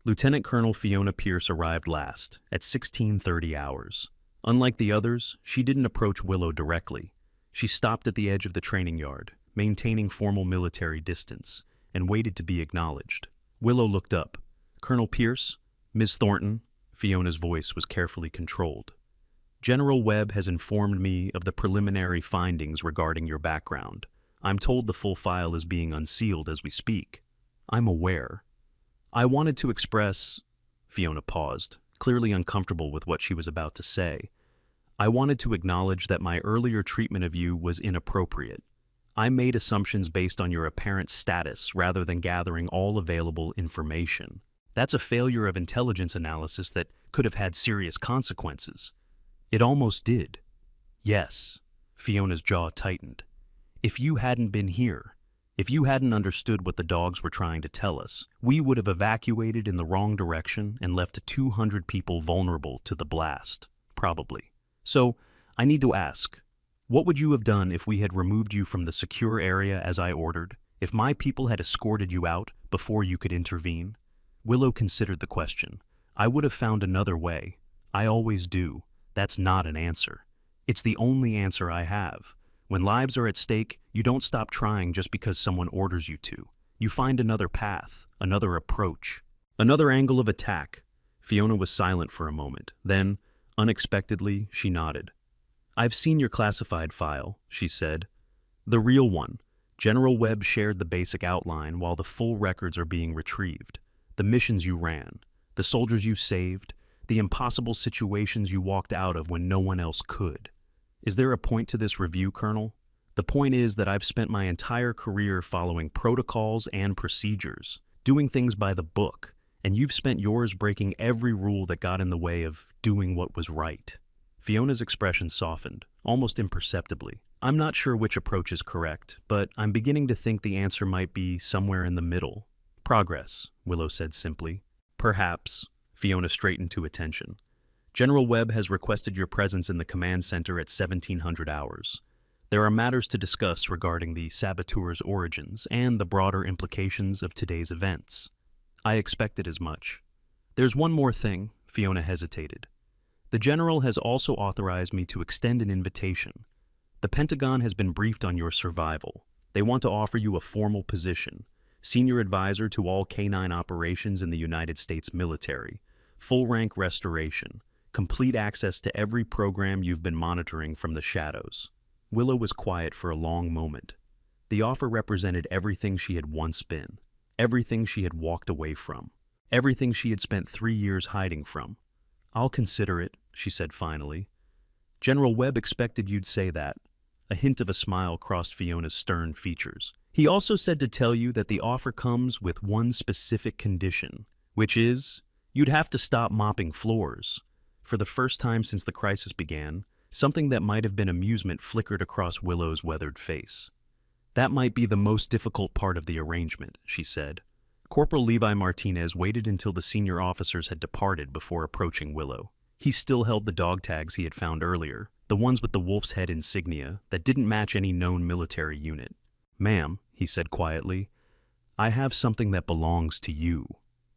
Lieutenant Colonel Fiona Pierce arrived last, at 16:30 hours. Unlike the others, she didn't approach Willow directly. She stopped at the edge of the training yard, maintaining formal military distance, and waited to be acknowledged. Willow looked up. "Colonel Pierce? Ms. Thornton?" Fiona's voice was carefully controlled. "General Webb has informed me of the preliminary findings regarding your background. I'm told the full file is being unsealed as we speak." "I'm aware. I wanted to express—" Fiona paused, clearly uncomfortable with what she was about to say. "I wanted to acknowledge that my earlier treatment of you was inappropriate. I made assumptions based on your apparent status rather than gathering all available information. That's a failure of intelligence analysis that could have had serious consequences." "It almost did." "Yes." Fiona's jaw tightened. "If you hadn't been here, if you hadn't understood what the dogs were trying to tell us, we would have evacuated in the wrong direction and left 200 people vulnerable to the blast. Probably. So, I need to ask, what would you have done if we had removed you from the secure area as I ordered? If my people had escorted you out before you could intervene? Willow considered the question. I would have found another way. I always do. That's not an answer. It's the only answer I have. When lives are at stake, you don't stop trying just because someone orders you to. You find another path, another approach, another angle of attack. Fiona was silent for a moment. Then, unexpectedly, she nodded. I've seen your classified file, she said. The real one. General Webb shared the basic outline while the full records are being retrieved. The missions you ran, the soldiers you saved, the impossible situations you walked out of when no one else could. Is there a point to this review, Colonel? The point is that I've spent my entire career following protocols and procedures, doing things by the book, and you've spent yours breaking every rule that got in the way of doing what was right. Fiona's expression softened, almost imperceptibly. I'm not sure which approach is correct, but I'm beginning to think the answer might be somewhere in the middle. Progress, Willow said simply. Perhaps. Fiona straightened to attention. General Webb has requested your presence in the command center at 1700 hours. There are matters to discuss regarding the saboteur's origins and the broader implications of today's events. I expected as much. There's one more thing, Fiona hesitated. The General has also authorized me to extend an invitation. The Pentagon has been briefed on your survival. They want to offer you a formal position, senior advisor to all K-9 operations in the United States military, full-rank restoration, complete access to every program you've been monitoring from the shadows. Willow was quiet for a long moment. The offer represented everything she had once been, everything she had walked away from, everything she had spent 3 years hiding from. I'll consider it, she said finally. General Webb expected you'd say that. A hint of a smile crossed Fiona's stern features. He also said to tell you that the offer comes with one specific condition, which is, you'd have to stop mopping floors. For the first time since the crisis began, something that might have been amusement flickered across Willow's weathered face. That might be the most difficult part of the arrangement, she said. Corporal Levi Martinez waited until the senior officers had departed before approaching Willow. He still held the dog tags he had found earlier, the ones with the wolf's head insignia that didn't match any known military unit. Ma'am, he said quietly, I have something that belongs to you.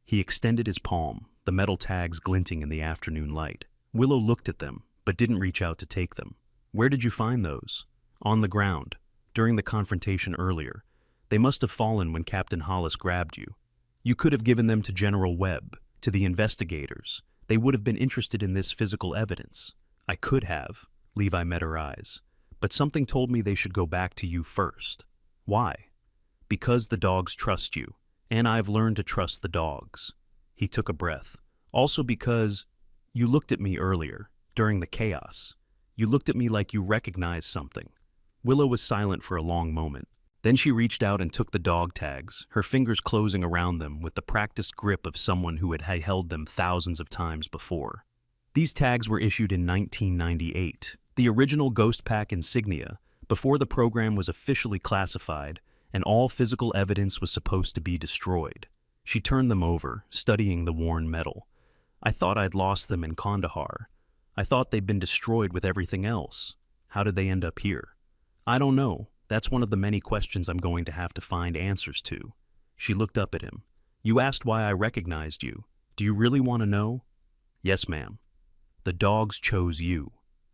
He extended his palm, the metal tags glinting in the afternoon light. Willow looked at them, but didn't reach out to take them. Where did you find those? On the ground, during the confrontation earlier. They must have fallen when Captain Hollis grabbed you. You could have given them to General Webb, to the investigators. They would have been interested in this physical evidence. I could have. Levi met her eyes. But something told me they should go back to you first. Why? Because the dogs trust you, and I've learned to trust the dogs. He took a breath. Also because you looked at me earlier, during the chaos. You looked at me like you recognized something. Willow was silent for a long moment. Then she reached out and took the dog tags, her fingers closing around them with the practiced grip of someone who had held them thousands of times before. These tags were issued in 1998, the original Ghost Pack insignia, before the program was officially classified and all physical evidence was supposed to be destroyed. She turned them over, studying the worn metal. I thought I'd lost them in Kandahar. I thought they'd been destroyed with everything else. How did they end up here? I don't know. That's one of the many questions I'm going to have to find answers to. She looked up at him. You asked why I recognized you. Do you really want to know? Yes, ma'am. The dogs chose you.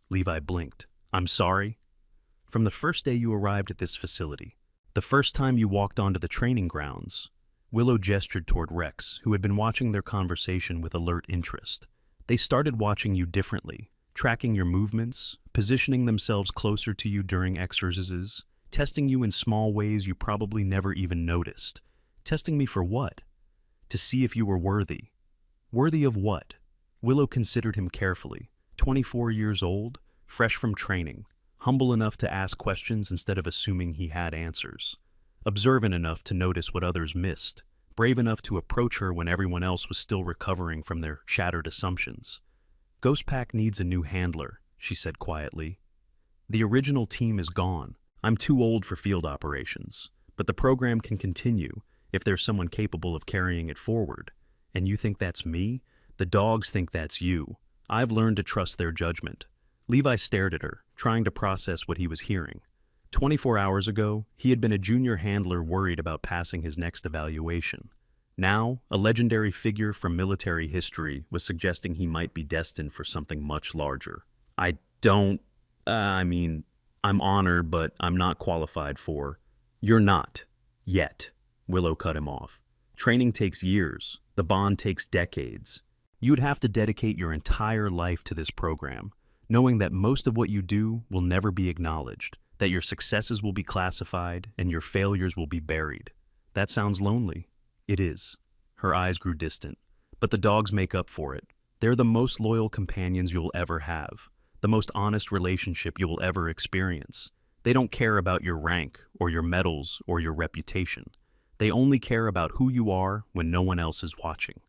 Levi blinked. I'm sorry. From the first day you arrived at this facility, the first time you walked onto the training grounds, Willow gestured toward Rex, who had been watching their conversation with alert interest. They started watching you differently, tracking your movements, positioning themselves closer to you during exercises, testing you in small ways you probably never even noticed. Testing me for what? To see if you were worthy. Worthy of what? Willow considered him carefully. 24 years old, fresh from training, humble enough to ask questions instead of assuming he had answers. Observant enough to notice what others missed. Brave enough to approach her when everyone else was still recovering from their shattered assumptions. Ghost Pack needs a new handler, she said quietly. The original team is gone. I'm too old for field operations, but the program can continue if there's someone capable of carrying it forward. And you think that's me? The dogs think that's you. I've learned to trust their judgment. Levi stared at her, trying to process what he was hearing. 24 hours ago, he had been a junior handler worried about passing his next evaluation. Now, a legendary figure from military history was suggesting he might be destined for something much larger. I don't, I'm honored, but I'm not qualified for. You're not. Yet. Willow cut him off. Training takes years. The bond takes decades. You'd have to dedicate your entire life to this program, knowing that most of what you do will never be acknowledged, that your successes will be classified and your failures will be buried. That sounds lonely. It is. Her eyes grew distant. But the dogs make up for it. They're the most loyal companions you'll ever have, the most honest relationship you'll ever experience. They don't care about your rank or your medals or your reputation. They only care about who you are when no one else is watching.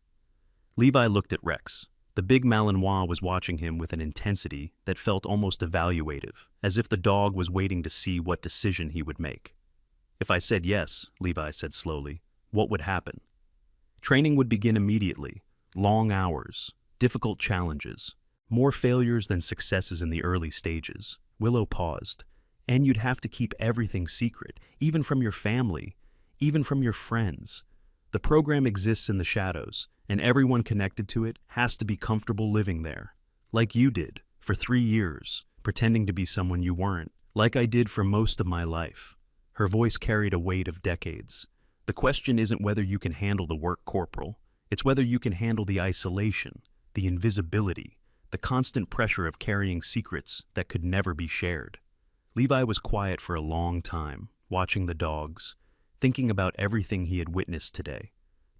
Levi looked at Rex. The big Malinois was watching him with an intensity that felt almost evaluative, as if the dog was waiting to see what decision he would make. If I said yes, Levi said slowly, what would happen? Training would begin immediately. Long hours, difficult challenges, more failures than successes in the early stages. Willow paused. And you'd have to keep everything secret, even from your family, even from your friends. The program exists in the shadows, and everyone connected to it has to be comfortable living there. Like you did, for 3 years, pretending to be someone you weren't. Like I did for most of my life. Her voice carried a weight of decades. The question isn't whether you can handle the work, Corporal. It's whether you can handle the isolation, the invisibility, the constant pressure of carrying secrets that could never be shared. Levi was quiet for a long time, watching the dogs, thinking about everything he had witnessed today.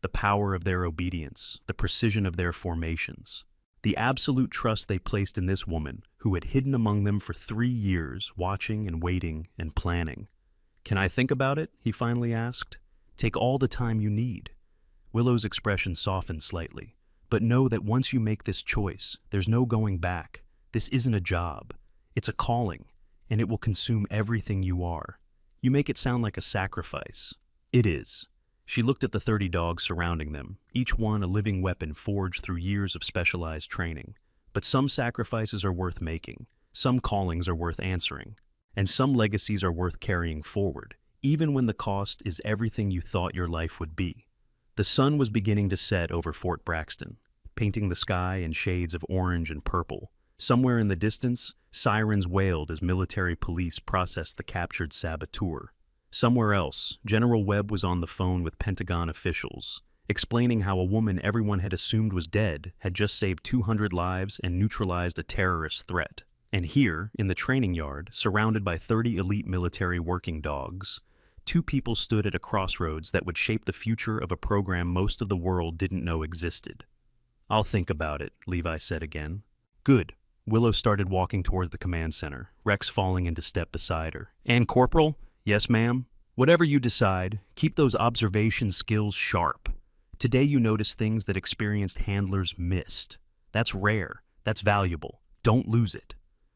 The power of their obedience, the precision of their formations, the absolute trust they placed in this woman who had hidden among them for 3 years, watching and waiting and planning. Can I think about it? He finally asked. Take all the time you need. Willow's expression softened slightly. But know that once you make this choice, there's no going back. This isn't a job. It's a calling, and it will consume everything you are. You make it sound like a sacrifice. It is. She looked at the 30 dogs surrounding them, each one a living weapon forged through years of specialized training. But some sacrifices are worth making, some callings are worth answering, and some legacies are worth carrying forward, even when the cost is everything you thought your life would be. The sun was beginning to set over Fort Braxton, painting the sky in shades of orange and purple. Somewhere in the distance, sirens wailed as military police processed the captured saboteur. Somewhere else, General Webb was on the phone with Pentagon officials, explaining how a woman everyone had assumed was dead had just saved 200 lives and neutralized a terrorist threat. And here, in the training yard, surrounded by 30 elite military working dogs, 2 people stood at a crossroads that would shape the future of a program most of the world didn't know existed. I'll think about it, Levi said again. Good. Willow started walking toward the command center, Rex falling into step beside her. And Corporal? Yes, ma'am? Whatever you decide, keep those observation skills sharp. Today you notice things that experienced handlers missed. That's rare. That's valuable. Don't lose it.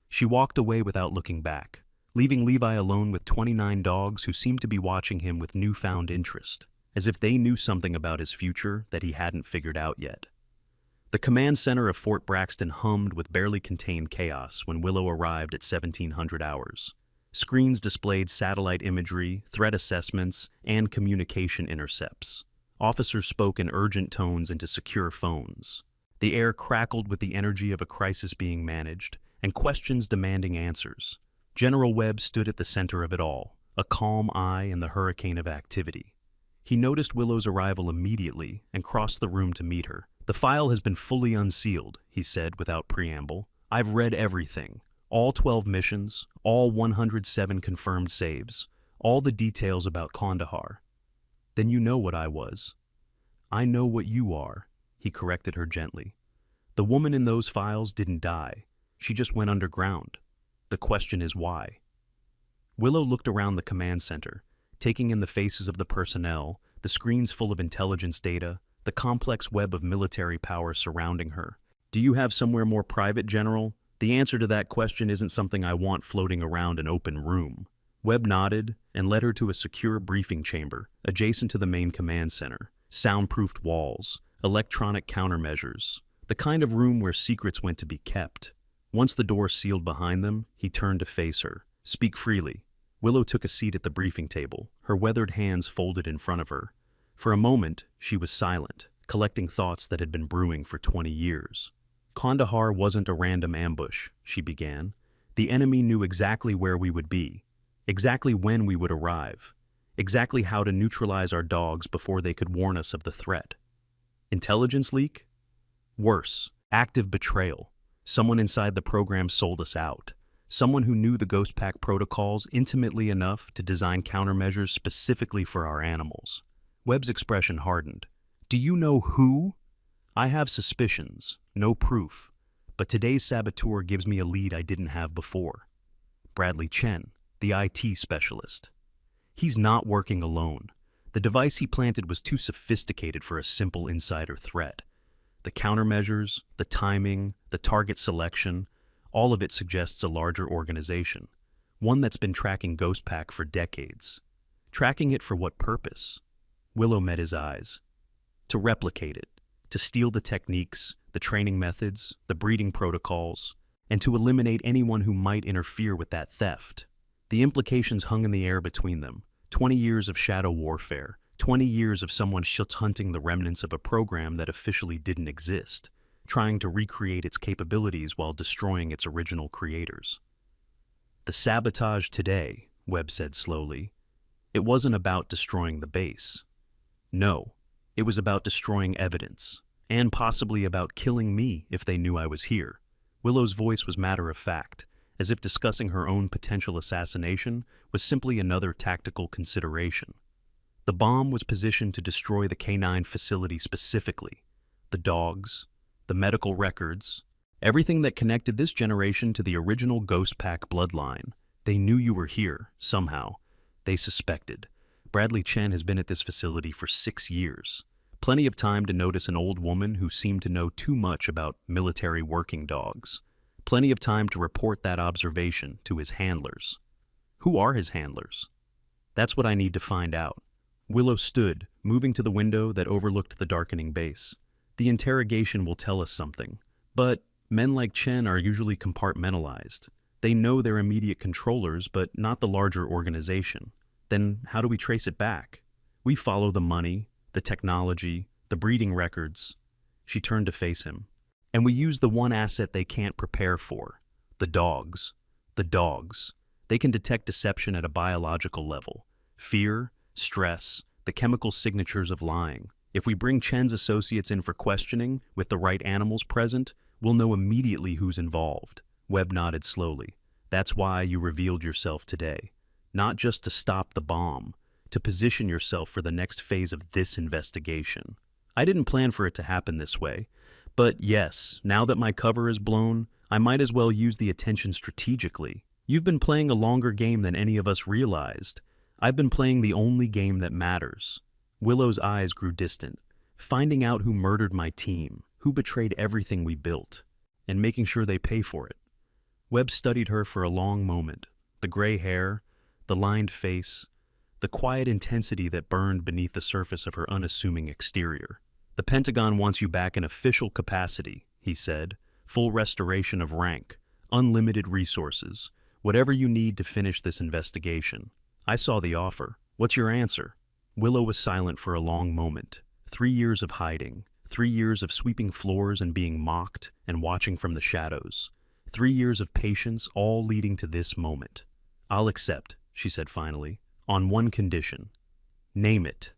She walked away without looking back, leaving Levi alone with 29 dogs who seemed to be watching him with newfound interest, as if they knew something about his future that he hadn't figured out yet. The command center of Fort Braxton hummed with barely contained chaos when Willow arrived at 1700 hours. Screens displayed satellite imagery, threat assessments, and communication intercepts. Officers spoke in urgent tones into secure phones. The air crackled with the energy of a crisis being managed, and questions demanding answers. General Webb stood at the center of it all, a calm eye in the hurricane of activity. He noticed Willow's arrival immediately and crossed the room to meet her. The file has been fully unsealed, he said without preamble. I've read everything. All 12 missions, all 107 confirmed saves, all the details about Kandahar. Then you know what I was. I know what you are, he corrected her gently. The woman in those files didn't die. She just went underground. The question is why. Willow looked around the command center, taking in the faces of the personnel, the screens full of intelligence data, the complex web of military power surrounding her. Do you have somewhere more private, General? The answer to that question isn't something I want floating around an open room. Webb nodded and led her to a secure briefing chamber adjacent to the main command center. Soundproofed walls, electronic countermeasures. The kind of room where secrets went to be kept. Once the door sealed behind them, he turned to face her. "Speak freely." Willow took a seat at the briefing table, her weathered hands folded in front of her. For a moment, she was silent, collecting thoughts that had been brewing for 20 years. "Kandahar wasn't a random ambush," she began. "The enemy knew exactly where we would be, exactly when we would arrive, exactly how to neutralize our dogs before they could warn us of the threat. Intelligence leak? Worse, active betrayal. Someone inside the program sold us out. Someone who knew the Ghost Pack protocols intimately enough to design countermeasures specifically for our animals." Webb's expression hardened. "Do you know who?" "I have suspicions, no proof, but today's saboteur gives me a lead I didn't have before. Bradley Chen, the IT specialist. He's not working alone. The device he planted was too sophisticated for a simple insider threat. The countermeasures, the timing, the target selection, all of it suggests a larger organization, one that's been tracking Ghost Pack for decades. Tracking it for what purpose?" Willow met his eyes. "To replicate it, to steal the techniques, the training methods, the breeding protocols, and to eliminate anyone who might interfere with that theft." The implications hung in the air between them. 20 years of shadow warfare, 20 years of someone hunting the remnants of a program that officially didn't exist, trying to recreate its capabilities while destroying its original creators. "The sabotage today," Webb said slowly, "it wasn't about destroying the base. No, it was about destroying evidence, and possibly about killing me if they knew I was here." Willow's voice was matter-of-fact, as if discussing her own potential assassination was simply another tactical consideration. The bomb was positioned to destroy the K9 facility specifically, the dogs, the medical records, everything that connected this generation to the original Ghost Pack bloodline. They knew you were here, somehow. They suspected. Bradley Chen has been at this facility for 6 years. Plenty of time to notice an old woman who seemed to know too much about military working dogs. Plenty of time to report that observation to his handlers. Who are his handlers? That's what I need to find out. Willow stood, moving to the window that overlooked the darkening base. The interrogation will tell us something. But men like Chen are usually compartmentalized. They know their immediate controllers, but not the larger organization. Then how do we trace it back? We follow the money, the technology, the breeding records. She turned to face him. And we use the one asset they can't prepare for, the dogs. The dogs. They can detect deception at a biological level. Fear, stress, the chemical signatures of lying. If we bring Chen's associates in for questioning, with the right animals present, we'll know immediately who's involved. Webb nodded slowly. That's why you revealed yourself today. Not just to stop the bomb, to position yourself for the next phase of this investigation. I didn't plan for it to happen this way. But yes, now that my cover is blown, I might as well use the attention strategically. You've been playing a longer game than any of us realized. I've been playing the only game that matters. Willow's eyes grew distant, finding out who murdered my team, who betrayed everything we built, and making sure they pay for it. Webb studied her for a long moment, the gray hair, the lined face, the quiet intensity that burned beneath the surface of her unassuming exterior. "The Pentagon wants you back in official capacity," he said. "Full restoration of rank, unlimited resources, whatever you need to finish this investigation." I saw the offer. What's your answer? Willow was silent for a long moment. 3 years of hiding, 3 years of sweeping floors and being mocked and watching from the shadows. 3 years of patience, all leading to this moment. "I'll accept," she said finally, "on one condition." "Name it."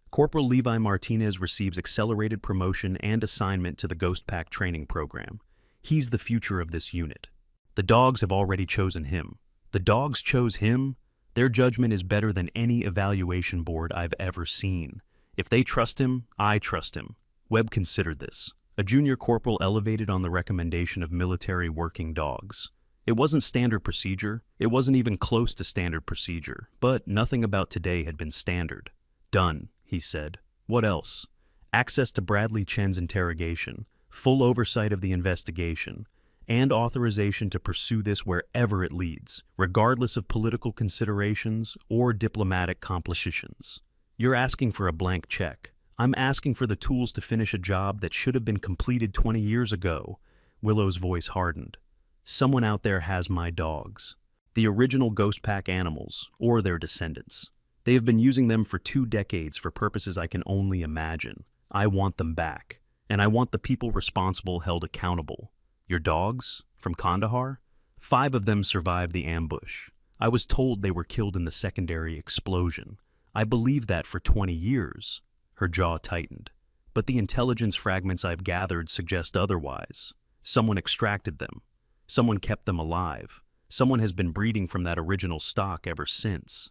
"Corporal Levi Martinez receives accelerated promotion and assignment to the Ghost Pack training program. He's the future of this unit. The dogs have already chosen him." "The dogs chose him?" "Their judgment is better than any evaluation board I've ever seen. If they trust him, I trust him." Webb considered this. A junior corporal elevated on the recommendation of military working dogs. It wasn't standard procedure. It wasn't even close to standard procedure. But nothing about today had been standard. "Done," he said. "What else?" "Access to Bradley Chen's interrogation, full oversight of the investigation, and authorization to pursue this wherever it leads, regardless of political considerations or diplomatic complications." "You're asking for a blank check. I'm asking for the tools to finish a job that should have been completed 20 years ago. Willow's voice hardened. Someone out there has my dogs. The original Ghost Pack animals, or their descendants. They have been using them for 2 decades for purposes I can only imagine. I want them back, and I want the people responsible held accountable. Your dogs? From Kandahar? 5 of them survived the ambush. I was told they were killed in the secondary explosion. I believed that for 20 years. Her jaw tightened. But the intelligence fragments I've gathered suggest otherwise. Someone extracted them. Someone kept them alive. Someone has been breeding from that original stock ever since.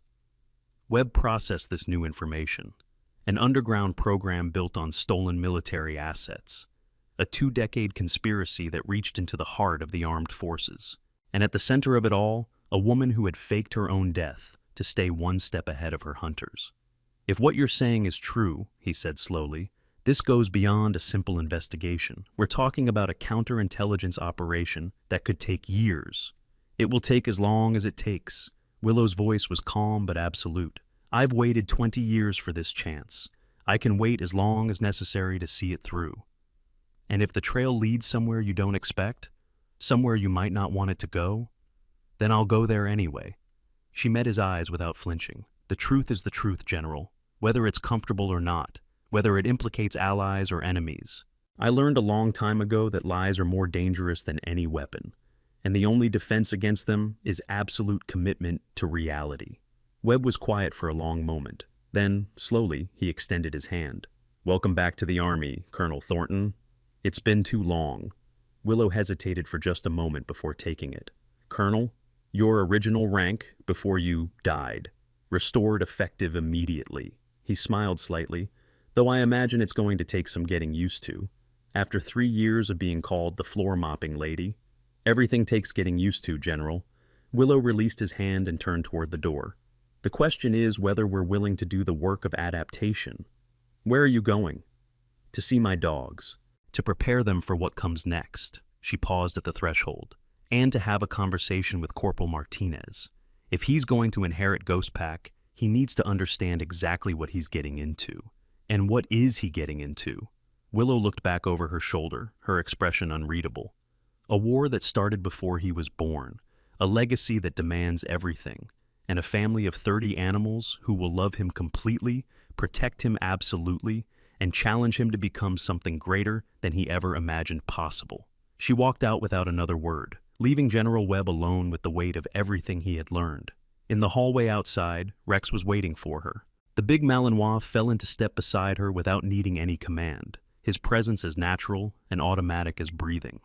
Webb processed this new information. An underground program built on stolen military assets. A 2-decade conspiracy that reached into the heart of the armed forces. And at the center of it all, a woman who had faked her own death to stay 1 step ahead of her hunters. If what you're saying is true, he said slowly, this goes beyond a simple investigation. We're talking about a counterintelligence operation that could take years. It will take as long as it takes. Willow's voice was calm but absolute. I've waited 20 years for this chance. I can wait as long as necessary to see it through. And if the trail leads somewhere you don't expect, somewhere you might not want it to go, then I'll go there anyway. She met his eyes without flinching. The truth is the truth, General, whether it's comfortable or not, whether it implicates allies or enemies. I learned a long time ago that lies are more dangerous than any weapon, and the only defense against them is absolute commitment to reality. Webb was quiet for a long moment. Then, slowly, he extended his hand. Welcome back to the Army, Colonel Thornton. It's been too long. Willow hesitated for just a moment before taking it. Colonel, your original rank before you died. Restored effective immediately. He smiled slightly, though I imagine it's going to take some getting used to. After 3 years of being called the floor-mopping lady. Everything takes getting used to, General. Willow released his hand and turned toward the door. The question is whether we're willing to do the work of adaptation. Where are you going? To see my dogs. To prepare them for what comes next. She paused at the threshold. And to have a conversation with Corporal Martinez. If he's going to inherit Ghost Pack, he needs to understand exactly what he's getting into. And what is he getting into? Willow looked back over her shoulder, her expression unreadable. A war that started before he was born, a legacy that demands everything, and a family of 30 animals who will love him completely, protect him absolutely, and challenge him to become something greater than he ever imagined possible. She walked out without another word, leaving General Webb alone with the weight of everything he had learned. In the hallway outside, Rex was waiting for her. The big Malinois fell into step beside her without needing any command, his presence as natural and automatic as breathing.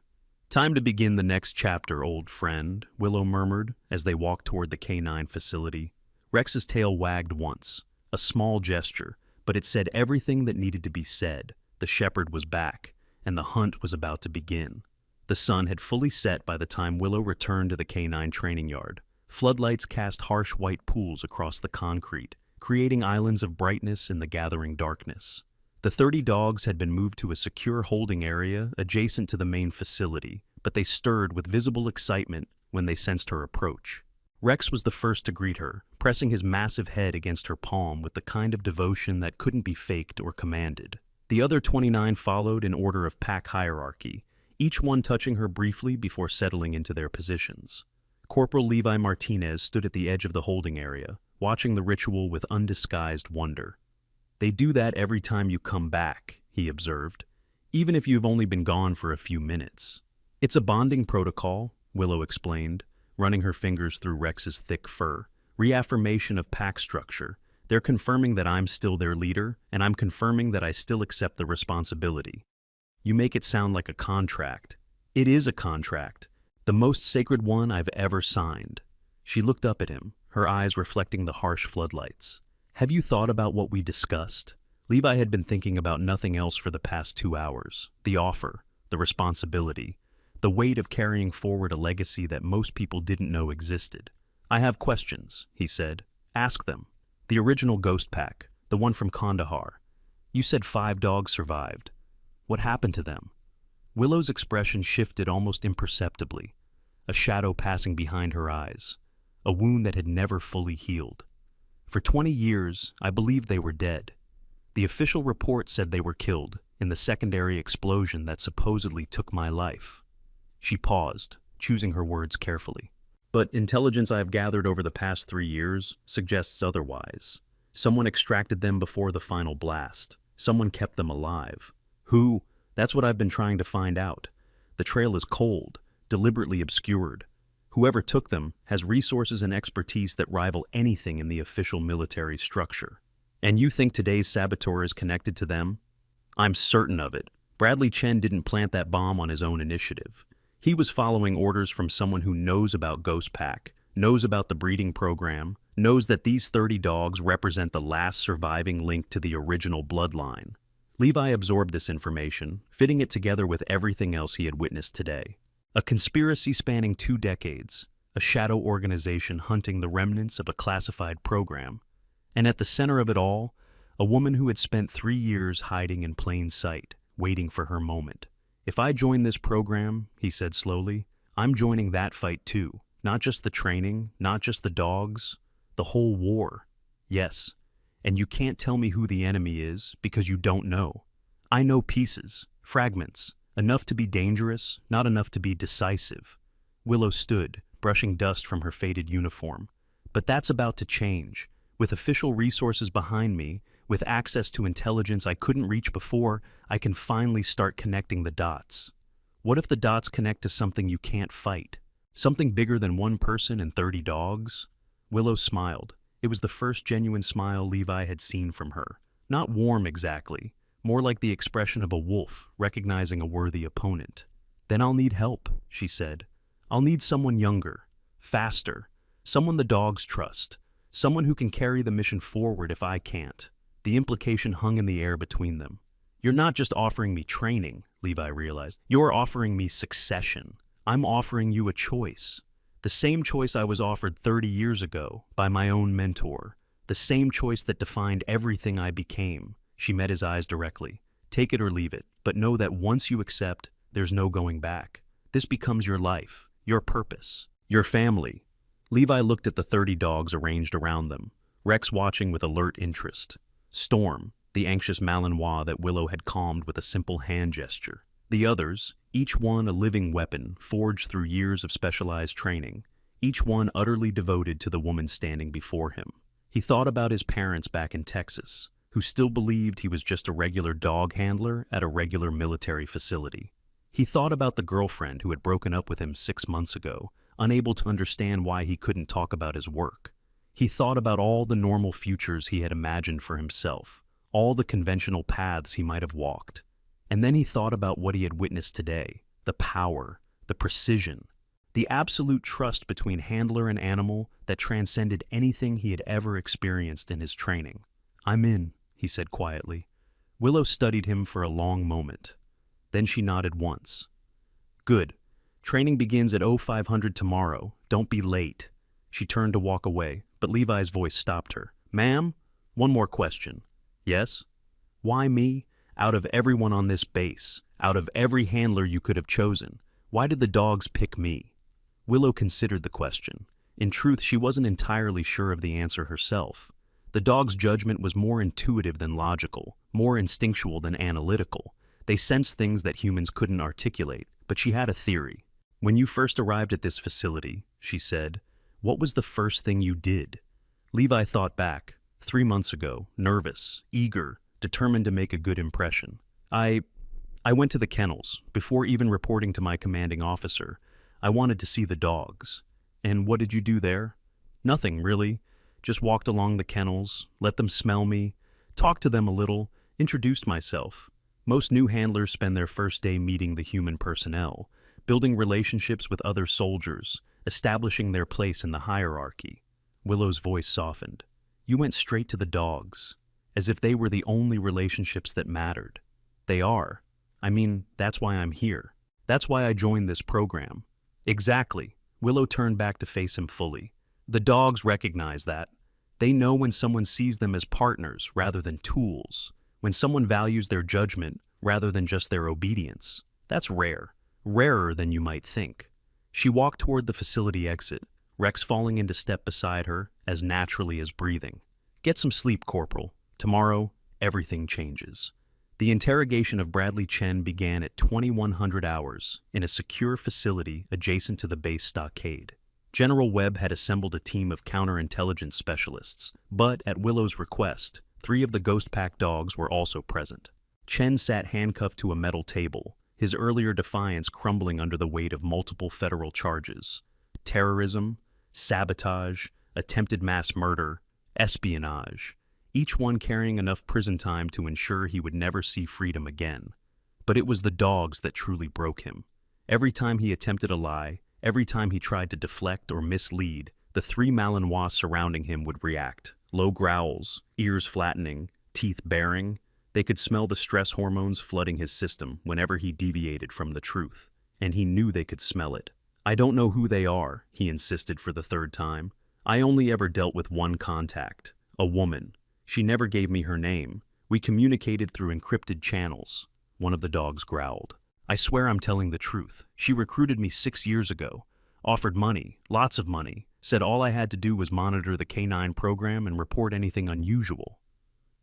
Time to begin the next chapter, old friend, Willow murmured as they walked toward the K9 facility. Rex's tail wagged once, a small gesture, but it said everything that needed to be said. The shepherd was back, and the hunt was about to begin. The sun had fully set by the time Willow returned to the K9 training yard. Floodlights cast harsh white pools across the concrete, creating islands of brightness in the gathering darkness. The 30 dogs had been moved to a secure holding area adjacent to the main facility, but they stirred with visible excitement when they sensed her approach. Rex was the first to greet her, pressing his massive head against her palm with the kind of devotion that couldn't be faked or commanded. The other 29 followed in order of pack hierarchy, each one touching her briefly before settling into their positions. Corporal Levi Martinez stood at the edge of the holding area, watching the ritual with undisguised wonder. They do that every time you come back, he observed, even if you've only been gone for a few minutes. It's a bonding protocol, Willow explained, running her fingers through Rex's thick fur. Reaffirmation of pack structure. They're confirming that I'm still their leader, and I'm confirming that I still accept the responsibility. You make it sound like a contract. It is a contract, the most sacred one I've ever signed. She looked up at him, her eyes reflecting the harsh floodlights. Have you thought about what we discussed? Levi had been thinking about nothing else for the past 2 hours. The offer, the responsibility, the weight of carrying forward a legacy that most people didn't know existed. I have questions, he said. Ask them. The original Ghost Pack, the one from Kandahar. You said 5 dogs survived. What happened to them? Willow's expression shifted almost imperceptibly, a shadow passing behind her eyes, a wound that had never fully healed. For 20 years, I believed they were dead. The official report said they were killed in the secondary explosion that supposedly took my life. She paused, choosing her words carefully. But intelligence I have gathered over the past 3 years suggests otherwise. Someone extracted them before the final blast. Someone kept them alive. Who? That's what I've been trying to find out. The trail is cold, deliberately obscured. Whoever took them has resources and expertise that rival anything in the official military structure. And you think today's saboteur is connected to them? I'm certain of it. Bradley Chen didn't plant that bomb on his own initiative. He was following orders from someone who knows about Ghost Pack, knows about the breeding program, knows that these 30 dogs represent the last surviving link to the original bloodline. Levi absorbed this information, fitting it together with everything else he had witnessed today. A conspiracy spanning 2 decades, a shadow organization hunting the remnants of a classified program, and at the center of it all, a woman who had spent 3 years hiding in plain sight, waiting for her moment. If I join this program, he said slowly, I'm joining that fight too. Not just the training, not just the dogs, the whole war. Yes, and you can't tell me who the enemy is because you don't know. I know pieces, fragments, enough to be dangerous, not enough to be decisive. Willow stood, brushing dust from her faded uniform. But that's about to change. With official resources behind me, with access to intelligence I couldn't reach before, I can finally start connecting the dots. What if the dots connect to something you can't fight? Something bigger than 1 person and 30 dogs? Willow smiled. It was the first genuine smile Levi had seen from her. Not warm exactly, more like the expression of a wolf recognizing a worthy opponent. Then I'll need help, she said. I'll need someone younger, faster, someone the dogs trust, someone who can carry the mission forward if I can't. The implication hung in the air between them. You're not just offering me training, Levi realized. You're offering me succession. I'm offering you a choice. The same choice I was offered 30 years ago by my own mentor. The same choice that defined everything I became. She met his eyes directly. Take it or leave it, but know that once you accept, there's no going back. This becomes your life, your purpose, your family. Levi looked at the 30 dogs arranged around them, Rex watching with alert interest. Storm, the anxious Malinois that Willow had calmed with a simple hand gesture. The others, each one a living weapon forged through years of specialized training, each one utterly devoted to the woman standing before him. He thought about his parents back in Texas, who still believed he was just a regular dog handler at a regular military facility. He thought about the girlfriend who had broken up with him 6 months ago, unable to understand why he couldn't talk about his work. He thought about all the normal futures he had imagined for himself, all the conventional paths he might have walked. And then he thought about what he had witnessed today, the power, the precision, the absolute trust between handler and animal that transcended anything he had ever experienced in his training. I'm in, he said quietly. Willow studied him for a long moment. Then she nodded once. Good. Training begins at 0500 tomorrow. Don't be late. She turned to walk away, but Levi's voice stopped her. Ma'am, one more question. Yes? Why me? Out of everyone on this base, out of every handler you could have chosen, why did the dogs pick me? Willow considered the question. In truth, she wasn't entirely sure of the answer herself. The dog's judgment was more intuitive than logical, more instinctual than analytical. They sensed things that humans couldn't articulate, but she had a theory. When you first arrived at this facility, she said, what was the first thing you did? Levi thought back, 3 months ago, nervous, eager, determined to make a good impression. I went to the kennels. Before even reporting to my commanding officer, I wanted to see the dogs. And what did you do there? Nothing, really. Just walked along the kennels, let them smell me, talked to them a little, introduced myself. Most new handlers spend their first day meeting the human personnel, building relationships with other soldiers, establishing their place in the hierarchy. Willow's voice softened. You went straight to the dogs, as if they were the only relationships that mattered. They are. I mean, that's why I'm here. That's why I joined this program. Exactly. Willow turned back to face him fully. The dogs recognize that. They know when someone sees them as partners rather than tools, when someone values their judgment rather than just their obedience. That's rare. Rarer than you might think. She walked toward the facility exit, Rex falling into step beside her as naturally as breathing. Get some sleep, Corporal. Tomorrow, everything changes. The interrogation of Bradley Chen began at 2100 hours in a secure facility adjacent to the base stockade. General Webb had assembled a team of counterintelligence specialists, but at Willow's request, 3 of the Ghost Pack dogs were also present. Chen sat handcuffed to a metal table, his earlier defiance crumbling under the weight of multiple federal charges: terrorism, sabotage, attempted mass murder, espionage, each one carrying enough prison time to ensure he would never see freedom again. But it was the dogs that truly broke him. Every time he attempted a lie, every time he tried to deflect or mislead, the 3 Malinois surrounding him would react. Low growls, ears flattening, teeth baring. They could smell the stress hormones flooding his system whenever he deviated from the truth, and he knew they could smell it. "I don't know who they are," he insisted for the 3rd time. "I only ever dealt with one contact, a woman. She never gave me her name. We communicated through encrypted channels." One of the dogs growled. "I swear I'm telling the truth. She recruited me 6 years ago, offered money, lots of money, said all I had to do was monitor the K9 program and report anything unusual."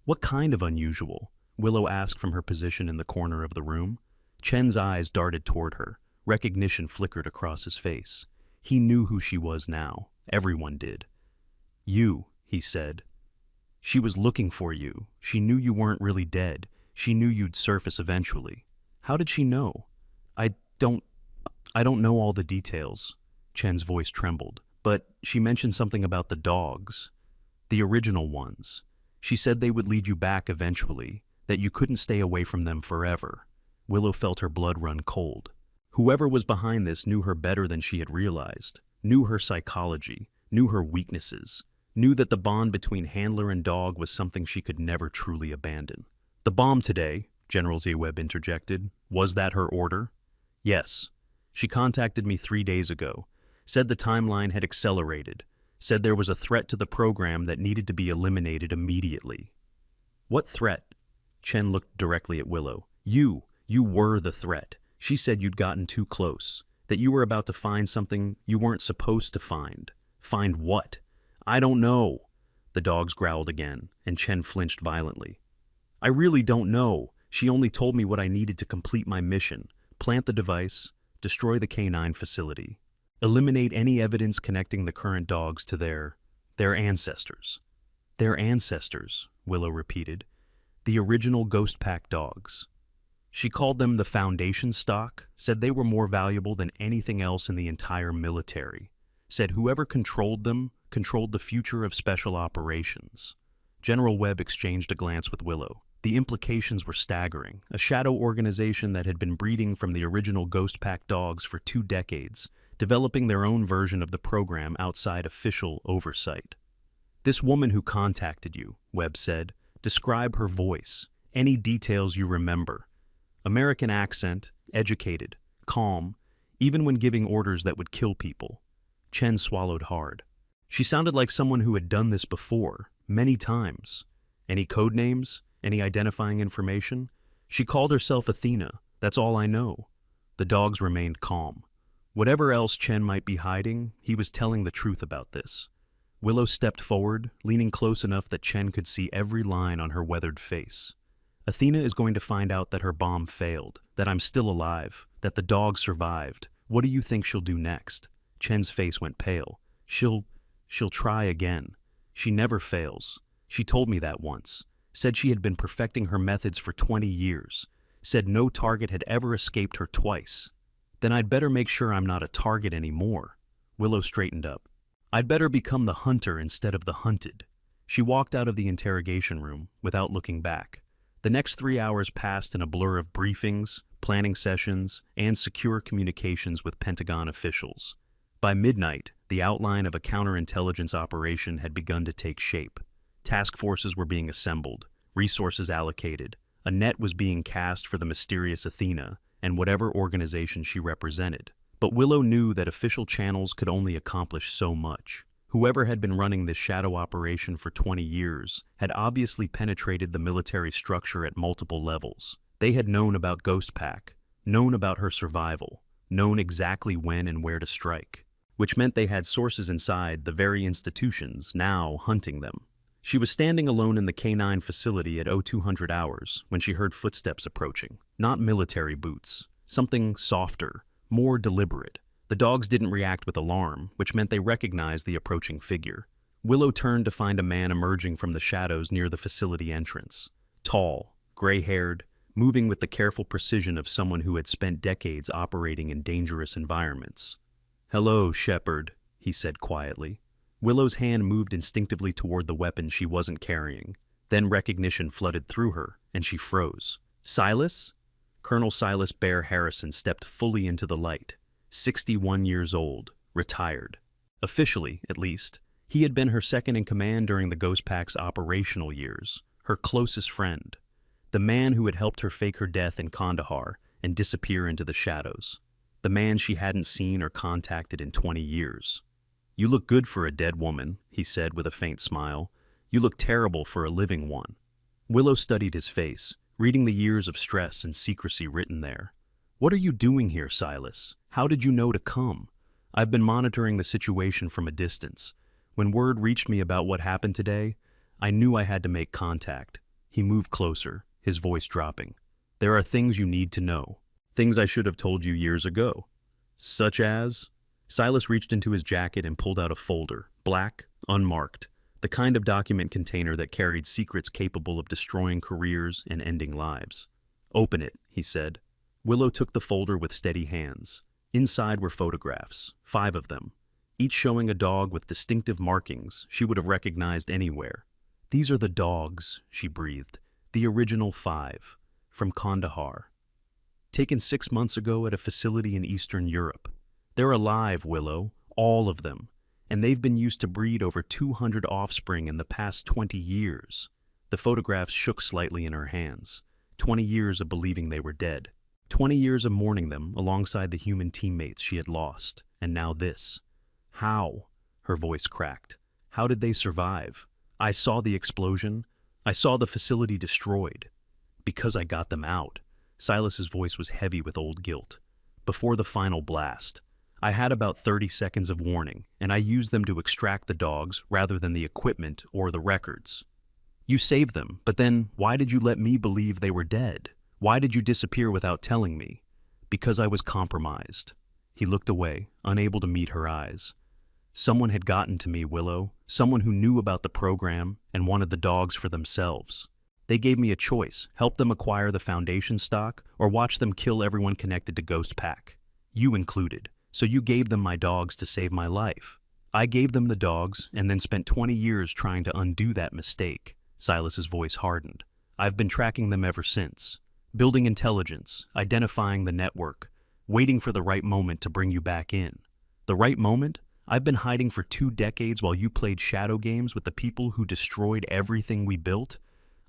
"What kind of unusual?" Willow asked from her position in the corner of the room. Chen's eyes darted toward her. Recognition flickered across his face. He knew who she was now. Everyone did. "You," he said. "She was looking for you. She knew you weren't really dead. She knew you'd surface eventually." "How did she know?" I don't know all the details." Chen's voice trembled. "But she mentioned something about the dogs. The original ones. She said they would lead you back eventually, that you couldn't stay away from them forever." Willow felt her blood run cold. Whoever was behind this knew her better than she had realized, knew her psychology, knew her weaknesses, knew that the bond between handler and dog was something she could never truly abandon. "The bomb today," General Webb interjected, "was that her order?" "Yes. She contacted me 3 days ago, said the timeline had accelerated, said there was a threat to the program that needed to be eliminated immediately." "What threat?" Chen looked directly at Willow. You were the threat. She said you'd gotten too close, that you were about to find something you weren't supposed to find." "Find what?" "I don't know." The dogs growled again, and Chen flinched violently. "I really don't know. She only told me what I needed to complete my mission: plant the device, destroy the K9 facility, eliminate any evidence connecting the current dogs to their ancestors." "Their ancestors," Willow repeated. "The original Ghost Pack dogs." She called them the Foundation stock, said they were more valuable than anything else in the entire military, said whoever controlled them controlled the future of special operations. General Webb exchanged a glance with Willow. The implications were staggering. A shadow organization that had been breeding from the original Ghost Pack dogs for 2 decades, developing their own version of the program outside official oversight. "This woman who contacted you," Webb said, "describe her voice, any details you remember. American accent, educated, calm, even when giving orders that would kill people." Chen swallowed hard. "She sounded like someone who had done this before, many times. Any code names? Any identifying information?" "She called herself Athena. That's all I know." The dogs remained calm. Whatever else Chen might be hiding, he was telling the truth about this. Willow stepped forward, leaning close enough that Chen could see every line on her weathered face. "Athena is going to find out that her bomb failed, that I'm still alive, that the dog survived. What do you think she'll do next?" Chen's face went pale. She'll try again. She never fails. She told me that once. Said she had been perfecting her methods for 20 years. Said no target had ever escaped her twice." "Then I'd better make sure I'm not a target anymore." Willow straightened up. "I'd better become the hunter instead of the hunted." She walked out of the interrogation room without looking back. The next 3 hours passed in a blur of briefings, planning sessions, and secure communications with Pentagon officials. By midnight, the outline of a counterintelligence operation had begun to take shape. Task forces were being assembled, resources allocated, a net was being cast for the mysterious Athena and whatever organization she represented. But Willow knew that official channels could only accomplish so much. Whoever had been running this shadow operation for 20 years had obviously penetrated the military structure at multiple levels. They had known about Ghost Pack, known about her survival, known exactly when and where to strike, which meant they had sources inside the very institutions now hunting them. She was standing alone in the K9 facility at 0200 hours when she heard footsteps approaching. Not military boots. Something softer, more deliberate. The dogs didn't react with alarm, which meant they recognized the approaching figure. Willow turned to find a man emerging from the shadows near the facility entrance. Tall, gray-haired, moving with the careful precision of someone who had spent decades operating in dangerous environments. "Hello, Shepard," he said quietly. Willow's hand moved instinctively toward the weapon she wasn't carrying. Then recognition flooded through her, and she froze. "Silas?" Colonel Silas Bear Harrison stepped fully into the light. 61 years old, retired. Officially, at least, he had been her second in command during the Ghost Pack's operational years, her closest friend. The man who had helped her fake her death in Kandahar and disappear into the shadows. The man she hadn't seen or contacted in 20 years. "You look good for a dead woman," he said with a faint smile. "You look terrible for a living one." Willow studied his face, reading the years of stress and secrecy written there. "What are you doing here, Silas? How did you know to come?" "I've been monitoring the situation from a distance. When word reached me about what happened today, I knew I had to make contact." He moved closer, his voice dropping. "There are things you need to know. Things I should have told you years ago." "Such as?" Silas reached into his jacket and pulled out a folder, black, unmarked, the kind of document container that carried secrets capable of destroying careers and ending lives. "Open it," he said. Willow took the folder with steady hands. Inside were photographs, 5 of them, each showing a dog with distinctive markings she would have recognized anywhere. "These are the dogs," she breathed. "The original 5, from Kandahar. Taken 6 months ago at a facility in Eastern Europe. They're alive, Willow, all of them, and they've been used to breed over 200 offspring in the past 20 years. The photographs shook slightly in her hands. 20 years of believing they were dead. 20 years of mourning them alongside the human teammates she had lost. And now this. How? Her voice cracked. How did they survive? I saw the explosion. I saw the facility destroyed. Because I got them out. Silas's voice was heavy with old guilt. Before the final blast. I had about 30 seconds of warning, and I used them to extract the dogs rather than the equipment or the records. You saved them, but then why did you let me believe they were dead? Why did you disappear without telling me? Because I was compromised. He looked away, unable to meet her eyes. Someone had gotten to me, Willow. Someone who knew about the program and wanted the dogs for themselves. They gave me a choice, help them acquire the Foundation stock or watch them kill everyone connected to Ghost Pack. You included. So you gave them my dogs to save my life. I gave them the dogs and then spent 20 years trying to undo that mistake. Silas's voice hardened. I've been tracking them ever since. Building intelligence, identifying the network, waiting for the right moment to bring you back in. The right moment? I've been hiding for 2 decades while you played shadow games with the people who destroyed everything we built.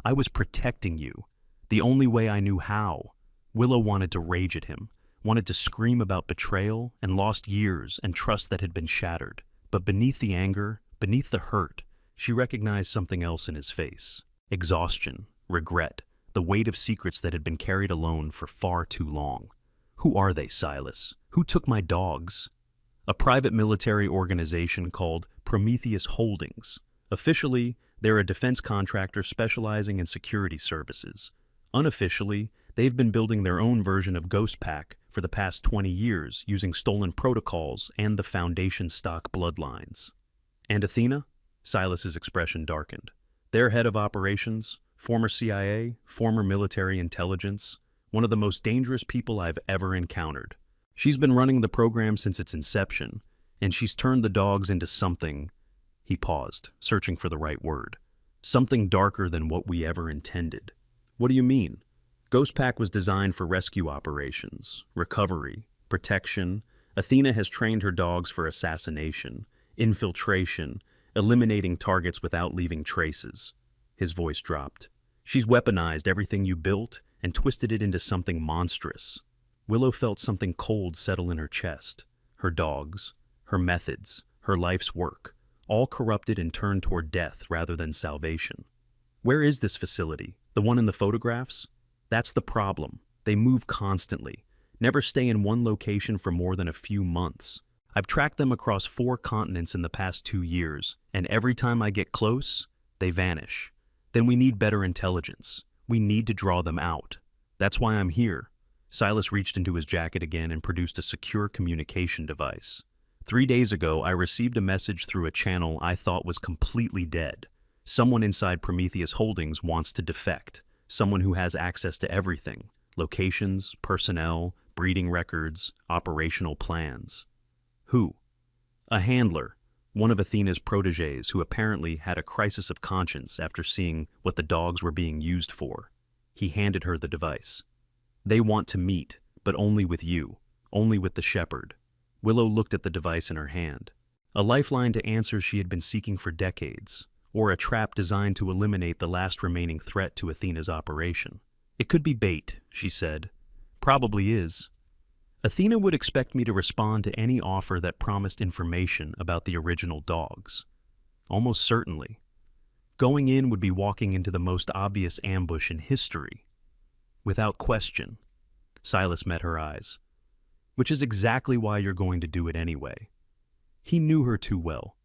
I was protecting you. The only way I knew how. Willow wanted to rage at him. Wanted to scream about betrayal and lost years and trust that had been shattered. But beneath the anger, beneath the hurt, she recognized something else in his face. Exhaustion, regret, the weight of secrets that had been carried alone for far too long. Who are they, Silas? Who took my dogs? A private military organization called Prometheus Holdings. Officially, they're a defense contractor specializing in security services. Unofficially, they've been building their own version of Ghost Pack for the past 20 years using stolen protocols and the Foundation stock bloodlines. And Athena? Silas's expression darkened. Their head of operations, former CIA, former military intelligence, one of the most dangerous people I've ever encountered. She's been running the program since its inception, and she's turned the dogs into something. He paused, searching for the right word. Something darker than what we ever intended. What do you mean? Ghost Pack was designed for rescue operations, recovery, protection. Athena has trained her dogs for assassination, infiltration, eliminating targets without leaving traces. His voice dropped. She's weaponized everything you built and twisted it into something monstrous. Willow felt something cold settle in her chest. Her dogs, her methods, her life's work, all corrupted and turned toward death rather than salvation. Where is this facility? The one in the photographs? That's the problem. They move constantly, never stay in one location for more than a few months. I've tracked them across 4 continents in the past 2 years, and every time I get close, they they vanish. Then we need better intelligence. We need to draw them out. That's why I'm here. Silas reached into his jacket again and produced a secure communication device. 3 days ago, I received a message through a channel I thought was completely dead. Someone inside Prometheus Holdings wants to defect. Someone who has access to everything. Locations, personnel, breeding records, operational plans. Who? A handler. One of Athena's protégés who apparently had a crisis of conscience after seeing what the dogs were being used for. He handed her the device. They want to meet, but only with you. Only with the shepherd. Willow looked at the device in her hand. A lifeline to answers she had been seeking for decades, or a trap designed to eliminate the last remaining threat to Athena's operation. It could be bait, she said. Probably is. Athena would expect me to respond to any offer that promised information about the original dogs. Almost certainly. Going in would be walking into the most obvious ambush in history. Without question. Silas met her eyes. Which is exactly why you're going to do it anyway. He knew her too well.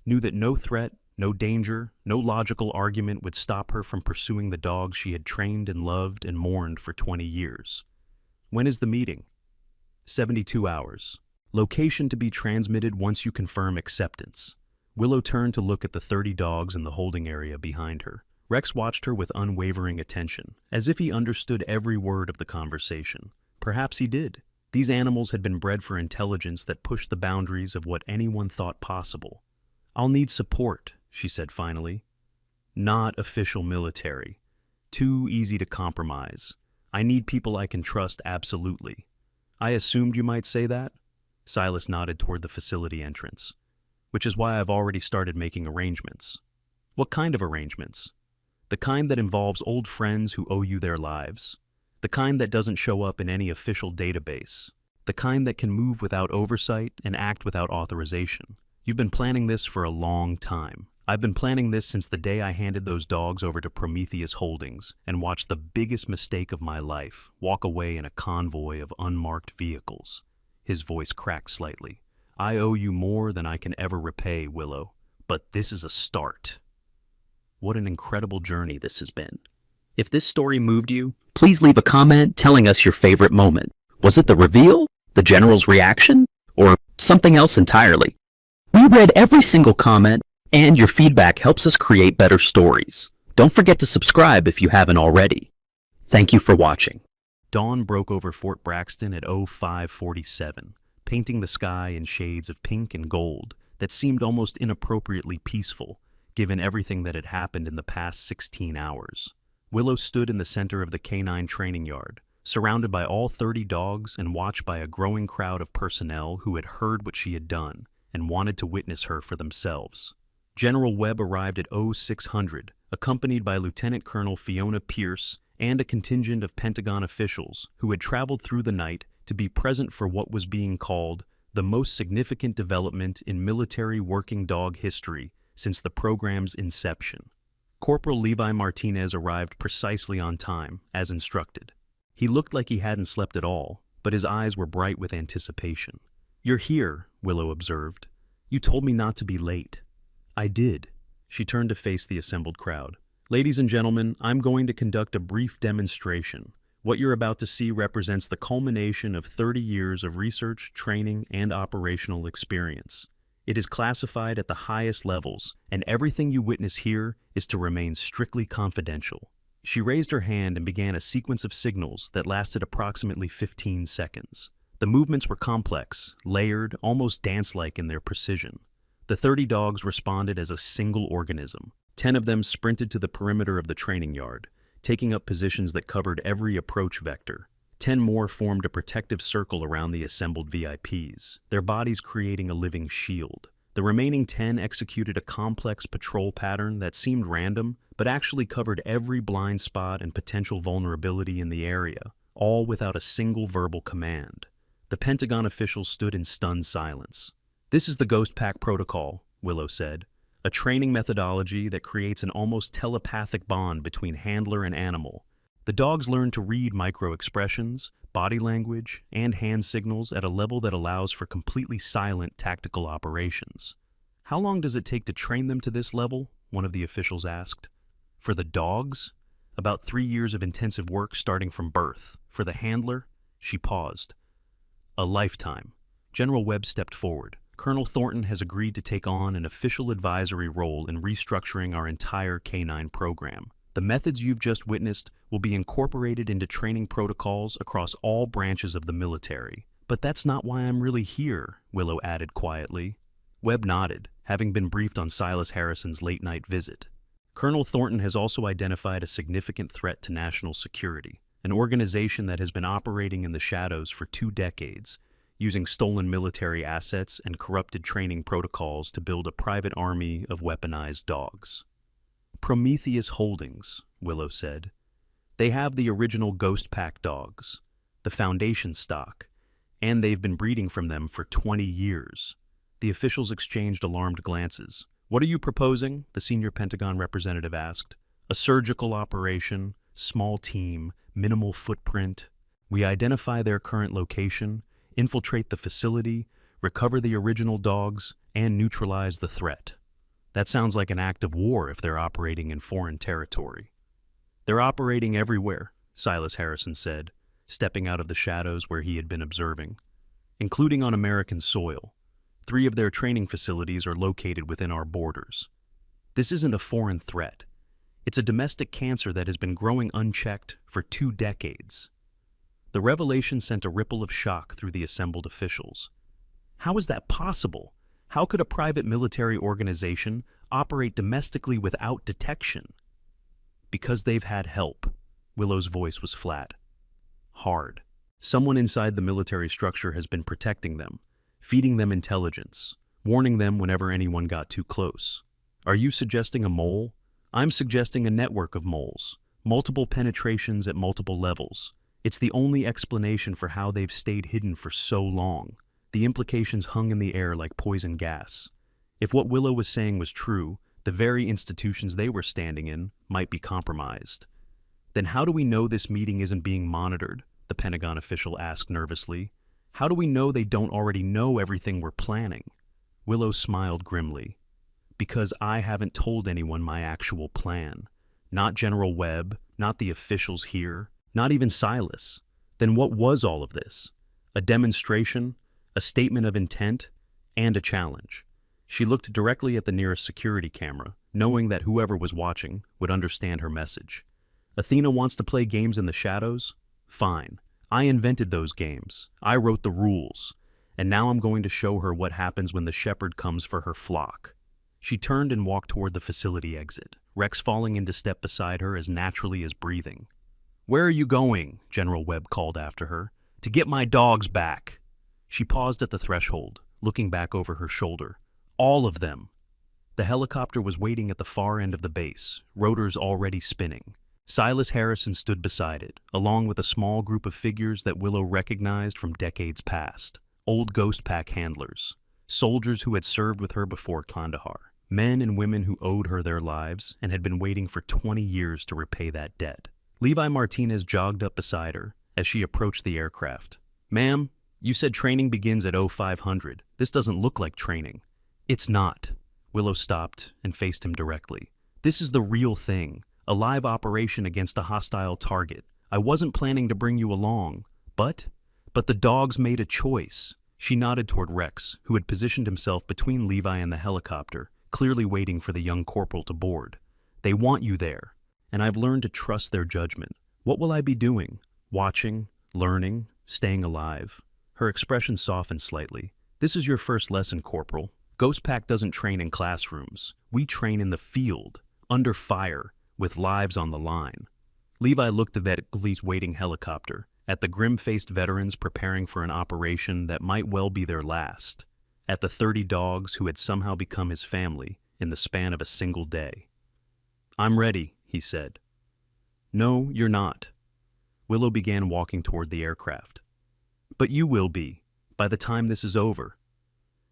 Knew that no threat, no danger, no logical argument would stop her from pursuing the dogs she had trained and loved and mourned for 20 years. When is the meeting? 72 hours. Location to be transmitted once you confirm acceptance. Willow turned to look at the 30 dogs in the holding area behind her. Rex watched her with unwavering attention, as if he understood every word of the conversation. Perhaps he did. These animals had been bred for intelligence that pushed the boundaries of what anyone thought possible. I'll need support, she said finally. Not official military. Too easy to compromise. I need people I can trust absolutely. I assumed you might say that. Silas nodded toward the facility entrance. Which is why I've already started making arrangements. What kind of arrangements? The kind that involves old friends who owe you their lives. The kind that doesn't show up in any official database. The kind that can move without oversight and act without authorization. You've been planning this for a long time. I've been planning this since the day I handed those dogs over to Prometheus Holdings and watched the biggest mistake of my life walk away in a convoy of unmarked vehicles. His voice cracked slightly. I owe you more than I can ever repay, Willow. But this is a start. What an incredible journey this has been. If this story moved you, please leave a comment telling us your favorite moment. Was it the reveal, the general's reaction, or something else entirely? We read every single comment, and your feedback helps us create better stories. Don't forget to subscribe if you haven't already. Thank you for watching. Dawn broke over Fort Braxton at 0547, painting the sky in shades of pink and gold that seemed almost inappropriately peaceful, given everything that had happened in the past 16 hours. Willow stood in the center of the canine training yard, surrounded by all 30 dogs and watched by a growing crowd of personnel who had heard what she had done and wanted to witness her for themselves. General Webb arrived at 0600, accompanied by Lieutenant Colonel Fiona Pierce and a contingent of Pentagon officials who had traveled through the night to be present for what was being called the most significant development in military working dog history since the program's inception. Corporal Levi Martinez arrived precisely on time, as instructed. He looked like he hadn't slept at all, but his eyes were bright with anticipation. You're here, Willow observed. You told me not to be late. I did. She turned to face the assembled crowd. Ladies and gentlemen, I'm going to conduct a brief demonstration. What you're about to see represents the culmination of 30 years of research, training, and operational experience. It is classified at the highest levels, and everything you witness here is to remain strictly confidential. She raised her hand and began a sequence of signals that lasted approximately 15 seconds. The movements were complex, layered, almost dance-like in their precision. The 30 dogs responded as a single organism. 10 of them sprinted to the perimeter of the training yard, taking up positions that covered every approach vector. 10 more formed a protective circle around the assembled VIPs, their bodies creating a living shield. The remaining 10 executed a complex patrol pattern that seemed random, but actually covered every blind spot and potential vulnerability in the area, all without a single verbal command. The Pentagon officials stood in stunned silence. This is the Ghost Pack Protocol, Willow said, a training methodology that creates an almost telepathic bond between handler and animal. The dogs learn to read micro-expressions, body language, and hand signals at a level that allows for completely silent tactical operations. How long does it take to train them to this level? one of the officials asked. For the dogs? About 3 years of intensive work starting from birth. For the handler? She paused. A lifetime. General Webb stepped forward. Colonel Thornton has agreed to take on an official advisory role in restructuring our entire K-9 program. The methods you've just witnessed will be incorporated into training protocols across all branches of the military. But that's not why I'm really here, Willow added quietly. Webb nodded, having been briefed on Silas Harrison's late-night visit. Colonel Thornton has also identified a significant threat to national security, an organization that has been operating in the shadows for 2 decades, using stolen military assets and corrupted training protocols to build a private army of weaponized dogs. Prometheus Holdings, Willow said. They have the original Ghost Pack dogs, the Foundation stock, and they've been breeding from them for 20 years. The officials exchanged alarmed glances. What are you proposing? The senior Pentagon representative asked. A surgical operation, small team, minimal footprint. We identify their current location, infiltrate the facility, recover the original dogs, and neutralize the threat. That sounds like an act of war if they're operating in foreign territory. They're operating everywhere, Silas Harrison said, stepping out of the shadows where he had been observing, including on American soil. 3 of their training facilities are located within our borders. This isn't a foreign threat. It's a domestic cancer that has been growing unchecked for 2 decades. The revelation sent a ripple of shock through the assembled officials. How is that possible? How could a private military organization operate domestically without detection? Because they've had help. Willow's voice was flat. Hard. Someone inside the military structure has been protecting them, feeding them intelligence, warning them whenever anyone got too close. Are you suggesting a mole? I'm suggesting a network of moles, multiple penetrations at multiple levels. It's the only explanation for how they've stayed hidden for so long. The implications hung in the air like poison gas. If what Willow was saying was true, the very institutions they were standing in might be compromised. Then how do we know this meeting isn't being monitored? The Pentagon official asked nervously. How do we know they don't already know everything we're planning? Willow smiled grimly. Because I haven't told anyone my actual plan. Not General Webb, not the officials here, not even Silas. Then what was all of this? A demonstration, a statement of intent, and a challenge. She looked directly at the nearest security camera, knowing that whoever was watching would understand her message. Athena wants to play games in the shadows? Fine. I invented those games. I wrote the rules. And now I'm going to show her what happens when the shepherd comes for her flock. She turned and walked toward the facility exit, Rex falling into step beside her as naturally as breathing. Where are you going? General Webb called after her. To get my dogs back. She paused at the threshold, looking back over her shoulder. All of them. The helicopter was waiting at the far end of the base, rotors already spinning. Silas Harrison stood beside it, along with a small group of figures that Willow recognized from decades past. Old Ghost Pack handlers, soldiers who had served with her before Kandahar, men and women who owed her their lives and had been waiting for 20 years to repay that debt. Levi Martinez jogged up beside her as she approached the aircraft. Ma'am, you said training begins at 0500. This doesn't look like training. It's not. Willow stopped and faced him directly. This is the real thing. A live operation against a hostile target. I wasn't planning to bring you along, but the dogs made a choice. She nodded toward Rex, who had positioned himself between Levi and the helicopter, clearly waiting for the young corporal to board. They want you there, and I've learned to trust their judgment. What will I be doing? Watching, learning, staying alive. Her expression softened slightly. This is your first lesson, Corporal. Ghost Pack doesn't train in classrooms. We train in the field, under fire, with lives on the line. Levi looked at that police-waiting helicopter, at the grim-faced veterans preparing for an operation that might well be their last, at the 30 dogs who had somehow become his family in the span of a single day. I'm ready, he said. No, you're not. Willow began walking toward the aircraft. But you will be, by the time this is over.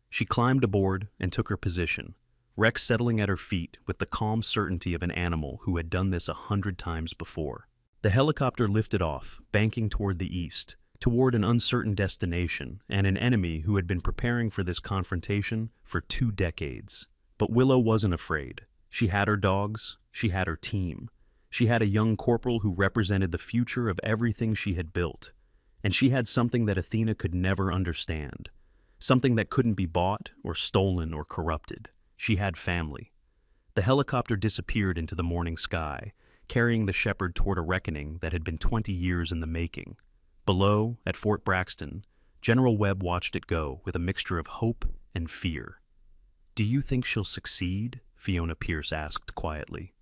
She climbed aboard and took her position, Rex settling at her feet with the calm certainty of an animal who had done this 100 times before. The helicopter lifted off, banking toward the east, toward an uncertain destination and an enemy who had been preparing for this confrontation for 2 decades. But Willow wasn't afraid. She had her dogs, she had her team. She had a young corporal who represented the future of everything she had built. And she had something that Athena could never understand. Something that couldn't be bought or stolen or corrupted. She had family. The helicopter disappeared into the morning sky, carrying the shepherd toward a reckoning that had been 20 years in the making. Below, at Fort Braxton, General Webb watched it go with a mixture of hope and fear. "Do you think she'll succeed?" Fiona Pierce asked quietly.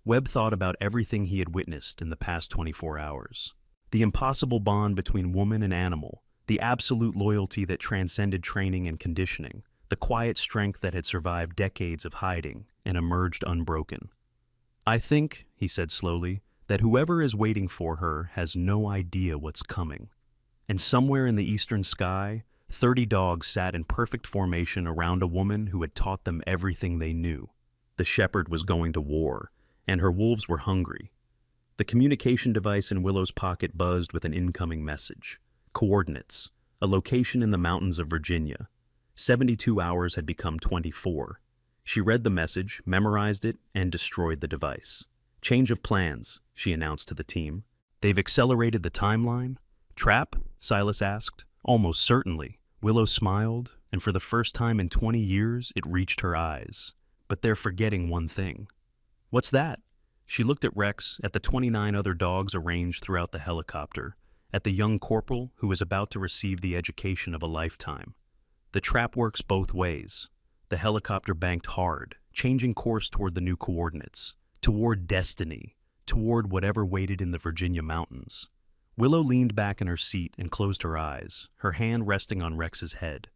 Webb thought about everything he had witnessed in the past 24 hours. The impossible bond between woman and animal, the absolute loyalty that transcended training and conditioning, the quiet strength that had survived decades of hiding and emerged unbroken. "I think," he said slowly, "that whoever is waiting for her has no idea what's coming." And somewhere in the eastern sky, 30 dogs sat in perfect formation around a woman who had taught them everything they knew. The shepherd was going to war, and her wolves were hungry. The communication device in Willow's pocket buzzed with an incoming message. Coordinates, a location in the mountains of Virginia. 72 hours had become 24. She read the message, memorized it, and destroyed the device. "Change of plans," she announced to the team. "They've accelerated the timeline?" "Trap?" Silas asked. "Almost certainly." Willow smiled, and for the first time in 20 years, it reached her eyes. "But they're forgetting one thing." "What's that?" She looked at Rex, at the 29 other dogs arranged throughout the helicopter, at the young corporal who was about to receive the education of a lifetime. The trap works both ways. The helicopter banked hard, changing course toward the new coordinates, toward destiny, toward whatever waited in the Virginia mountains. Willow leaned back in her seat and closed her eyes, her hand resting on Rex's head.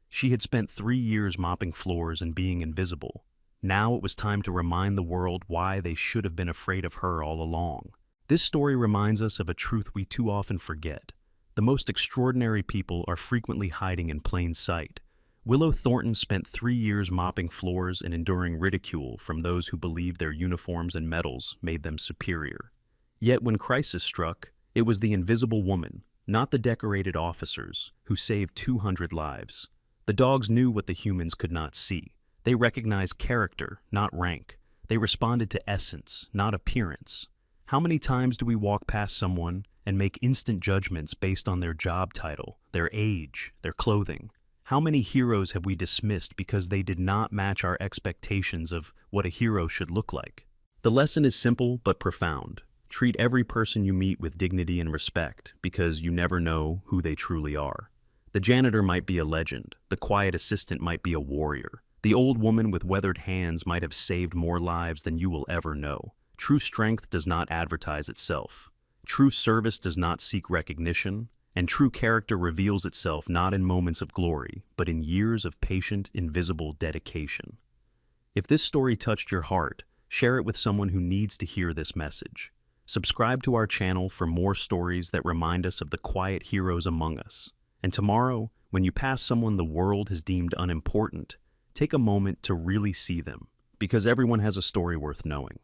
She had spent 3 years mopping floors and being invisible. Now it was time to remind the world why they should have been afraid of her all along. This story reminds us of a truth we too often forget. The most extraordinary people are frequently hiding in plain sight. Willow Thornton spent 3 years mopping floors and enduring ridicule from those who believed their uniforms and medals made them superior. Yet when crisis struck, it was the invisible woman, not the decorated officers, who saved 200 lives. The dogs knew what the humans could not see. They recognized character, not rank. They responded to essence, not appearance. How many times do we walk past someone and make instant judgments based on their job title, their age, their clothing? How many heroes have we dismissed because they did not match our expectations of what a hero should look like? The lesson is simple but profound. Treat every person you meet with dignity and respect, because you never know who they truly are. The janitor might be a legend. The quiet assistant might be a warrior. The old woman with weathered hands might have saved more lives than you will ever know. True strength does not advertise itself. True service does not seek recognition. And true character reveals itself not in moments of glory, but in years of patient, invisible dedication. If this story touched your heart, share it with someone who needs to hear this message. Subscribe to our channel for more stories that remind us of the quiet heroes among us. And tomorrow, when you pass someone the world has deemed unimportant, take a moment to really see them, because everyone has a story worth knowing.